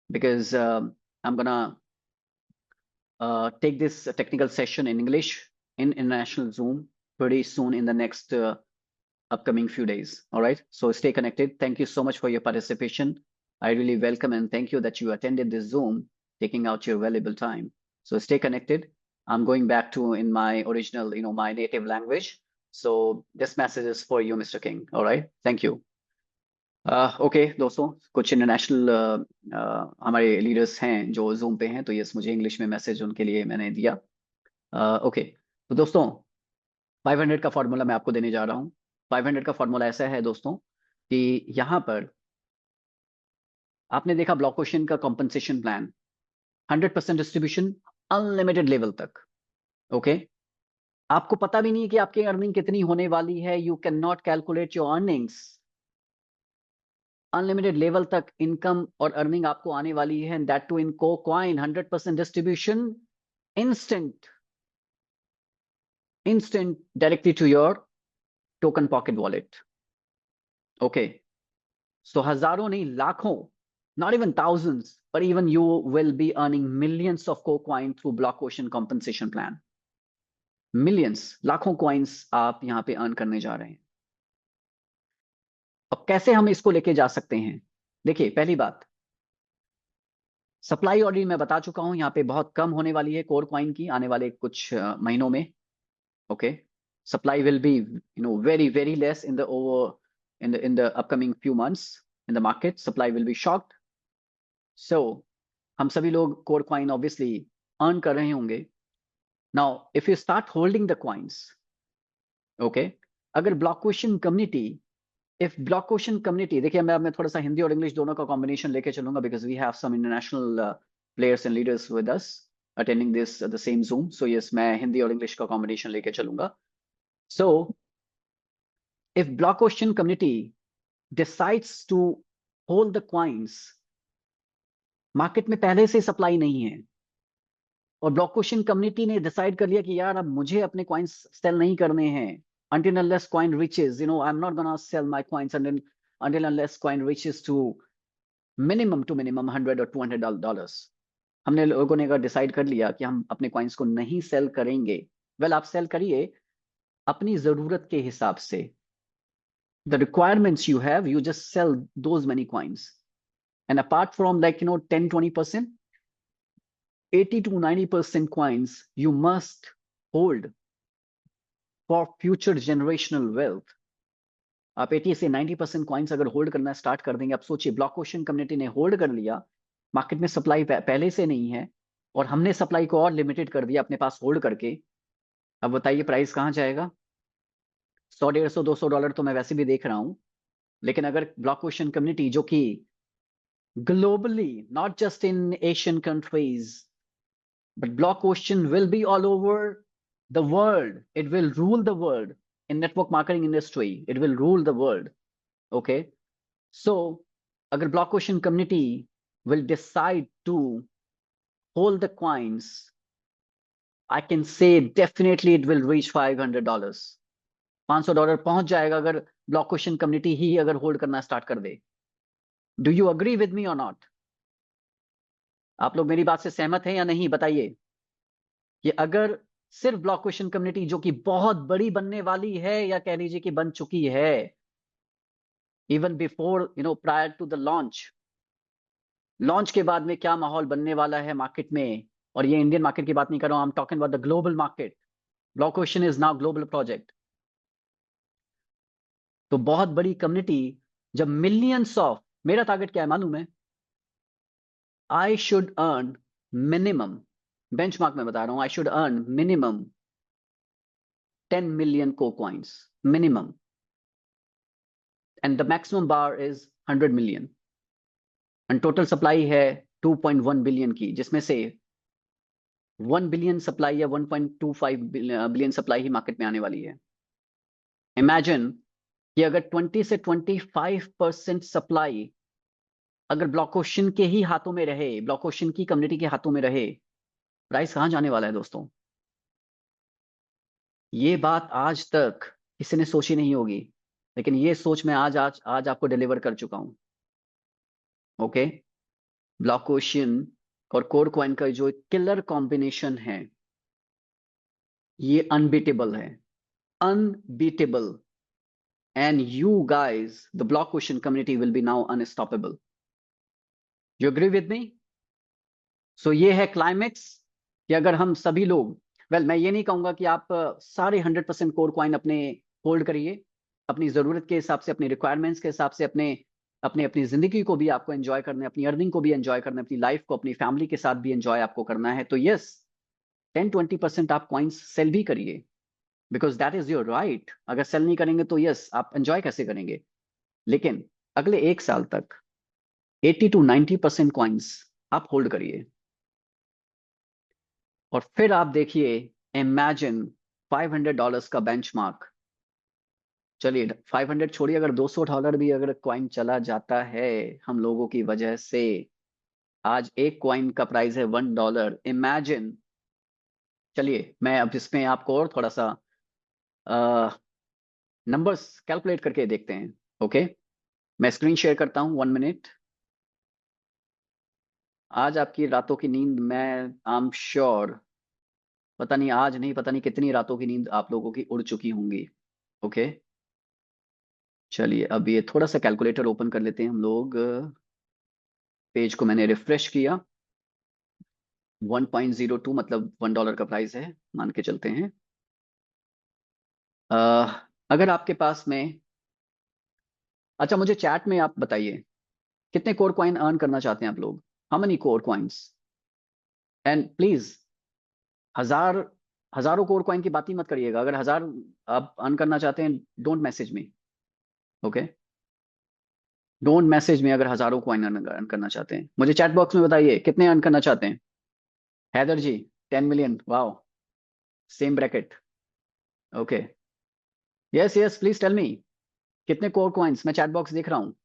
because I'm gonna take this technical session in English in international Zoom pretty soon in the next upcoming few days. All right, so stay connected. Thank you so much for your participation. I really welcome and thank you that you attended this Zoom, taking out your valuable time. So stay connected. I'm going back to in my original, my native language. So this message is for you, Mr. King. All right, thank you. Okay दोस्तों, कुछ international हमारे leaders हैं जो zoom पे हैं, तो yes, मुझे English में मैसेज उनके लिए मैंने दिया। ओके, तो दोस्तों 500 का फॉर्मूला मैं आपको देने जा रहा हूँ। 500 का फॉर्मूला ऐसा है दोस्तों कि यहाँ पर आपने देखा ब्लॉक क्वेश्चन का compensation plan, 100% distribution, unlimited level तक। ओके, आपको पता भी नहीं कि आपकी अर्निंग कितनी होने वाली है, you can not calculate your earnings. Unlimited level तक इनकम और अर्निंग आपको आने वाली है, एंड दैट टू इन को coin, 100% distribution, instant instant directly to your token pocket wallet. Okay, so हजारों नहीं, लाखों, not even thousands, but even you will be earning millions of coin through block ocean compensation plan. Millions, लाखों coins आप यहां पे earn करने जा रहे हैं। अब कैसे हम इसको लेके जा सकते हैं? देखिए, पहली बात, सप्लाई ऑलरेडी मैं बता चुका हूं, यहाँ पे बहुत कम होने वाली है कोर कॉइन की आने वाले कुछ महीनों में। Okay, supply will be very very less in the over in the upcoming few months in the market, supply will be shocked. So हम सभी लोग कोर कॉइन ऑब्वियसली अर्न कर रहे होंगे। Now if you start holding the coins, okay, अगर block question community, if block question community, देखिए मैं थोड़ा सा हिंदी और इंग्लिश दोनों का कॉम्बिनेशन लेके चलूंगा, because we have some international players and leaders with us attending this the same Zoom, so yes, मैं हिंदी और इंग्लिश का कॉम्बिनेशन लेके चलूंगा। So if block question community decides to hold the coins, market में पहले से सप्लाई नहीं है, और ब्लॉक क्वेश्चन कम्युनिटी ने डिसाइड कर लिया कि यार अब मुझे अपने कॉइन्स सेल नहीं करने हैं, until unless coin reaches, I'm not gonna sell my coins until unless coin reaches to minimum $100 or $200। हमने लोगों ने अगर डिसाइड कर लिया कि हम अपने कॉइन्स को नहीं सेल करेंगे, वेल, आप सेल करिए अपनी जरूरत के हिसाब से। the requirements you have, you just sell those many coins, and apart from 10-20%, 80 to 90% coins you must hold for future generational wealth। आप 80 से 90% कॉइन्स अगर होल्ड करना स्टार्ट कर देंगे, आप सोचिए, ब्लॉक क्वेश्चन कम्युनिटी ने होल्ड कर लिया, मार्केट में सप्लाई पहले से नहीं है, और हमने सप्लाई को और लिमिटेड कर दिया अपने पास होल्ड करके। अब बताइए प्राइस कहाँ जाएगा? 100, 150, $200 तो मैं वैसे भी देख रहा हूं। लेकिन अगर ब्लॉक ओशन कम्युनिटी जो कि globally, not just in Asian countries, but block ocean will be all over the world. It will rule the world in network marketing industry. It will rule the world. Okay. So, agar block ocean community will decide to hold the coins, I can say definitely it will reach $500. $500 पहुंच जाएगा अगर block Ocean community ही अगर hold करना start कर दे। Do you agree with me और not? आप लोग मेरी बात से सहमत हैं या नहीं, बताइए। कि अगर सिर्फ ब्लॉक क्वेश्चन कम्युनिटी जो कि बहुत बड़ी बनने वाली है, या कह लीजिए कि बन चुकी है, even before prior to the launch के बाद में क्या माहौल बनने वाला है मार्केट में। और ये इंडियन मार्केट की बात नहीं कर रहा हूं, I am talking about the global market. Block question is now global project. तो बहुत बड़ी कम्युनिटी, जब मिलियंस ऑफ, मेरा टारगेट क्या है मालूम है? I should earn minimum, benchmark में बता रहा हूं, I should earn minimum 10 million core coins minimum, and the maximum bar is 100 million, and total supply है 2.1 billion की, जिसमें से 1 billion सप्लाई या 1.25 बिलियन सप्लाई ही मार्केट में आने वाली है। इमेजिन कि अगर 20 से 25% सप्लाई अगर ब्लॉक ओशन के ही हाथों में रहे, ब्लॉक ओशन की कम्युनिटी के हाथों में रहे, प्राइस कहां जाने वाला है दोस्तों? ये बात आज तक किसी ने सोची नहीं होगी, लेकिन ये सोच मैं आज आज आज आपको डिलीवर कर चुका हूं। ओके। ब्लॉक ओशन और कोर कॉइन का जो किलर कॉम्बिनेशन है, ये अनबीटेबल है, unbeatable. And you guys, the Block Ocean community will be now unstoppable. You agree with me? So ये है क्लाइमेक्स, कि अगर हम सभी लोग, मैं ये नहीं कहूंगा कि आप सारे 100% कोर कॉइन अपने होल्ड करिए। अपनी जरूरत के हिसाब से, अपनी रिक्वायरमेंट्स के हिसाब से, अपने अपने अपनी जिंदगी को भी आपको एंजॉय करना है, अपनी अर्निंग को भी एंजॉय करना है, अपनी लाइफ को, अपनी फैमिली के साथ भी एंजॉय आपको करना है। तो यस, 10-20% आप कॉइन्स सेल भी करिए, because that is your right. अगर सेल नहीं करेंगे तो यस, आप एंजॉय कैसे करेंगे? लेकिन अगले 1 साल तक 80-90% कॉइन्स आप होल्ड करिए, और फिर आप देखिए, इमेजिन $500 का बेंचमार्क। चलिए 500 छोड़िए, अगर $200 भी अगर कॉइन चला जाता है हम लोगों की वजह से, आज एक कॉइन का प्राइस है $1। इमेजिन, चलिए मैं अब इसमें आपको और थोड़ा सा नंबर्स कैलकुलेट करके देखते हैं। ओके, मैं स्क्रीन शेयर करता हूं, 1 मिनट। आज आपकी रातों की नींद, मैं आई एम श्योर, पता नहीं आज नहीं, पता नहीं कितनी रातों की नींद आप लोगों की उड़ चुकी होंगी। ओके, चलिए अब ये थोड़ा सा कैलकुलेटर ओपन कर लेते हैं हम लोग। पेज को मैंने रिफ्रेश किया। 1.02 मतलब $1 का प्राइस है, मान के चलते हैं। अगर आपके पास में, अच्छा मुझे चैट में आप बताइए कितने कोर कॉइन अर्न करना चाहते हैं आप लोग? How many core coins? And please, हजार हजारों कोर कॉइन की बात ही मत करिएगा। अगर 1000 आप अर्न करना चाहते हैं, don't message me. Okay, don't message me अगर हजारों कॉइन अर्न करना चाहते हैं। मुझे चैट बॉक्स में बताइए कितने अर्न करना चाहते हैं। Haider ji, 10 million, wow, same bracket. Okay, yes yes, please tell me कितने कोर कॉइन्स, मैं चैट बॉक्स देख रहा हूँ।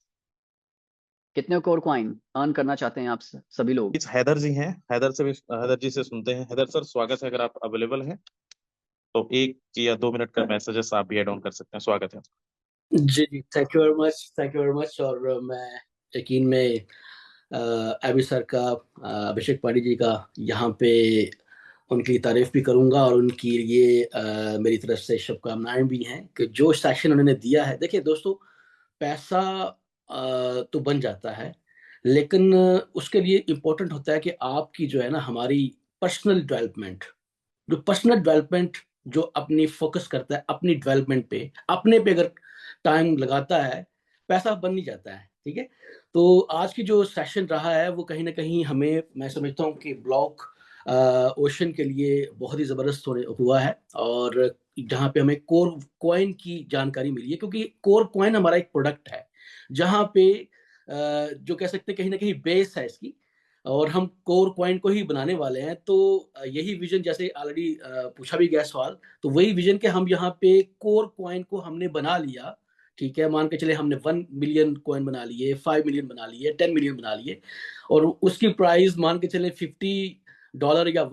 कितने कोर कॉइन अर्न करना चाहते हैं आप सभी लोग? इस हैदर जी हैं, हैदर जी से सुनते हैं। हैदर सर, स्वागत है। अगर आप अवेलेबल हैं तो 1 या 2 मिनट का मैसेजेस आप भी ऐड ऑन कर सकते हैं। स्वागत है। जी जी, thank you very much, thank you very much. और मैं यकीन में अभी सर का, अभिषेक पांडे जी का यहाँ पे उनकी तारीफ भी करूंगा, और उनकी ये मेरी तरफ से शुभकामनाएं भी हैं कि जो सेशन उन्होंने दिया है। देखिए दोस्तों, पैसा तो बन जाता है, लेकिन उसके लिए इम्पोर्टेंट होता है कि आपकी जो है ना, हमारी पर्सनल डेवलपमेंट, जो पर्सनल डेवलपमेंट, जो अपनी फोकस करता है अपनी डेवलपमेंट पे, अपने पे अगर टाइम लगाता है, पैसा बन नहीं जाता है। ठीक है, तो आज की जो सेशन रहा है वो कहीं ना कहीं हमें, मैं समझता हूँ कि ब्लॉक ओशन के लिए बहुत ही ज़बरदस्त हुआ है, और जहाँ पे हमें कोर कॉइन की जानकारी मिली है, क्योंकि कोर कॉइन हमारा एक प्रोडक्ट है जहाँ पे जो कह सकते हैं कहीं ना कहीं बेस है इसकी, और हम कोर कॉइन को ही बनाने वाले हैं। तो यही विजन, जैसे ऑलरेडी पूछा भी गया सवाल, तो वही विजन के हम यहाँ पे कोर कॉइन को हमने बना लिया। ठीक है, मान के चले हमने 1 मिलियन कॉइन बना लिए, 5 मिलियन बना लिए, 10 मिलियन बना लिए, और उसकी प्राइस मान के चले $50 या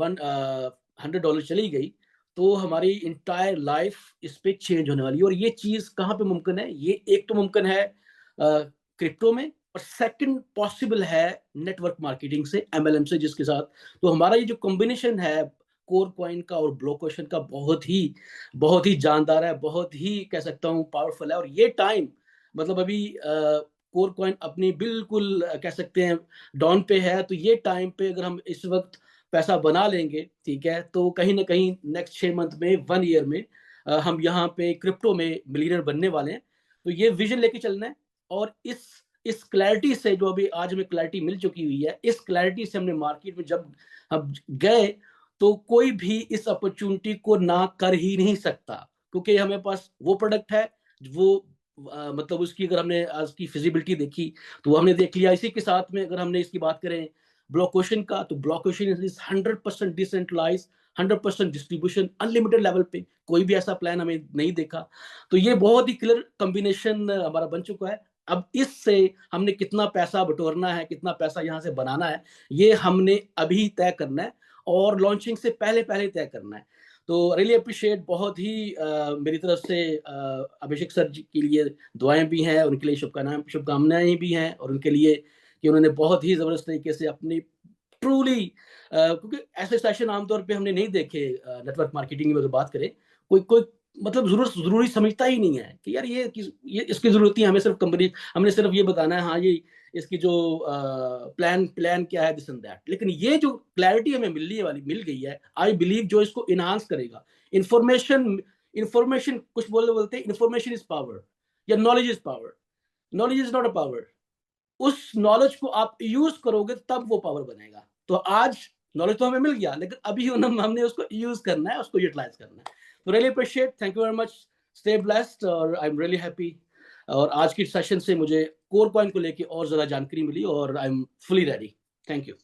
$100 चली गई, तो हमारी इंटायर लाइफ इस पे चेंज होने वाली है। और ये चीज कहाँ पे मुमकिन है? ये एक तो मुमकिन है क्रिप्टो में, और सेकंड पॉसिबल है नेटवर्क मार्केटिंग से, एमएलएम से, जिसके साथ तो हमारा ये जो कॉम्बिनेशन है कोर कॉइन का और ब्लॉकचेन का बहुत ही जानदार है, बहुत ही कह सकता हूँ पावरफुल है। और ये टाइम, मतलब अभी कोर कॉइन अपनी बिल्कुल कह सकते हैं डाउन पे है, तो ये टाइम पे अगर हम इस वक्त पैसा बना लेंगे, ठीक है, तो कहीं ना कहीं नेक्स्ट 6 मंथ में, 1 ईयर में हम यहाँ पे क्रिप्टो में मिलियनर बनने वाले हैं। तो ये विजन लेके चलना है, और इस क्लैरिटी से, जो अभी आज हमें क्लैरिटी मिल चुकी हुई है, इस क्लैरिटी से हमने मार्केट में जब हम गए, तो कोई भी इस अपॉर्चुनिटी को ना कर ही नहीं सकता, क्योंकि हमें पास वो प्रोडक्ट है, वो मतलब उसकी अगर हमने आज की फिजिबिलिटी देखी, तो वो हमने देख लिया। इसी के साथ में अगर हमने इसकी बात करें ब्लॉकचेन का, तो blockchain is 100% decentralised, 100% distribution, unlimited level पे कोई भी ऐसा प्लान हमें नहीं देखा। तो ये बहुत ही क्लियर कॉम्बिनेशन हमारा बन चुका है। अब इससे हमने कितना पैसा बटोरना है, कितना पैसा यहाँ से बनाना है, ये हमने अभी तय करना है, और लॉन्चिंग से पहले पहले तय करना है। तो रियली अप्रिशिएट, बहुत ही मेरी तरफ से अभिषेक सर जी के लिए दुआएं भी हैं, उनके लिए शुभकामनाएं भी हैं, और उनके लिए कि उन्होंने बहुत ही ज़बरदस्त तरीके से अपनी ट्रूली, क्योंकि ऐसे सेशन आमतौर पे हमने नहीं देखे नेटवर्क मार्केटिंग में, अगर बात करें, कोई कोई मतलब ज़रूरी समझता ही नहीं है कि यार ये इसकी ज़रूरत नहीं है, हमें सिर्फ कंपनी, हमने सिर्फ ये बताना है, हाँ ये इसकी जो प्लान क्या है, दिस एंड दैट। लेकिन ये जो क्लैरिटी हमें मिल गई है, आई बिलीव जो इसको इनहांस करेगा, इंफॉर्मेशन कुछ बोलते हैं, इंफॉर्मेशन इज पावर, या knowledge is power. Knowledge is not a power. उस नॉलेज को आप यूज करोगे तब वो पावर बनेगा। तो आज नॉलेज तो हमें मिल गया, लेकिन अभी हमने उसको यूज करना है, उसको यूटिलाइज करना है। तो really appreciate, thank you very much, stay blessed, और आई एम रियली हैप्पी। और आज की सेशन से मुझे कोर कॉइन को लेके और ज्यादा जानकारी मिली, और I am fully ready. Thank you.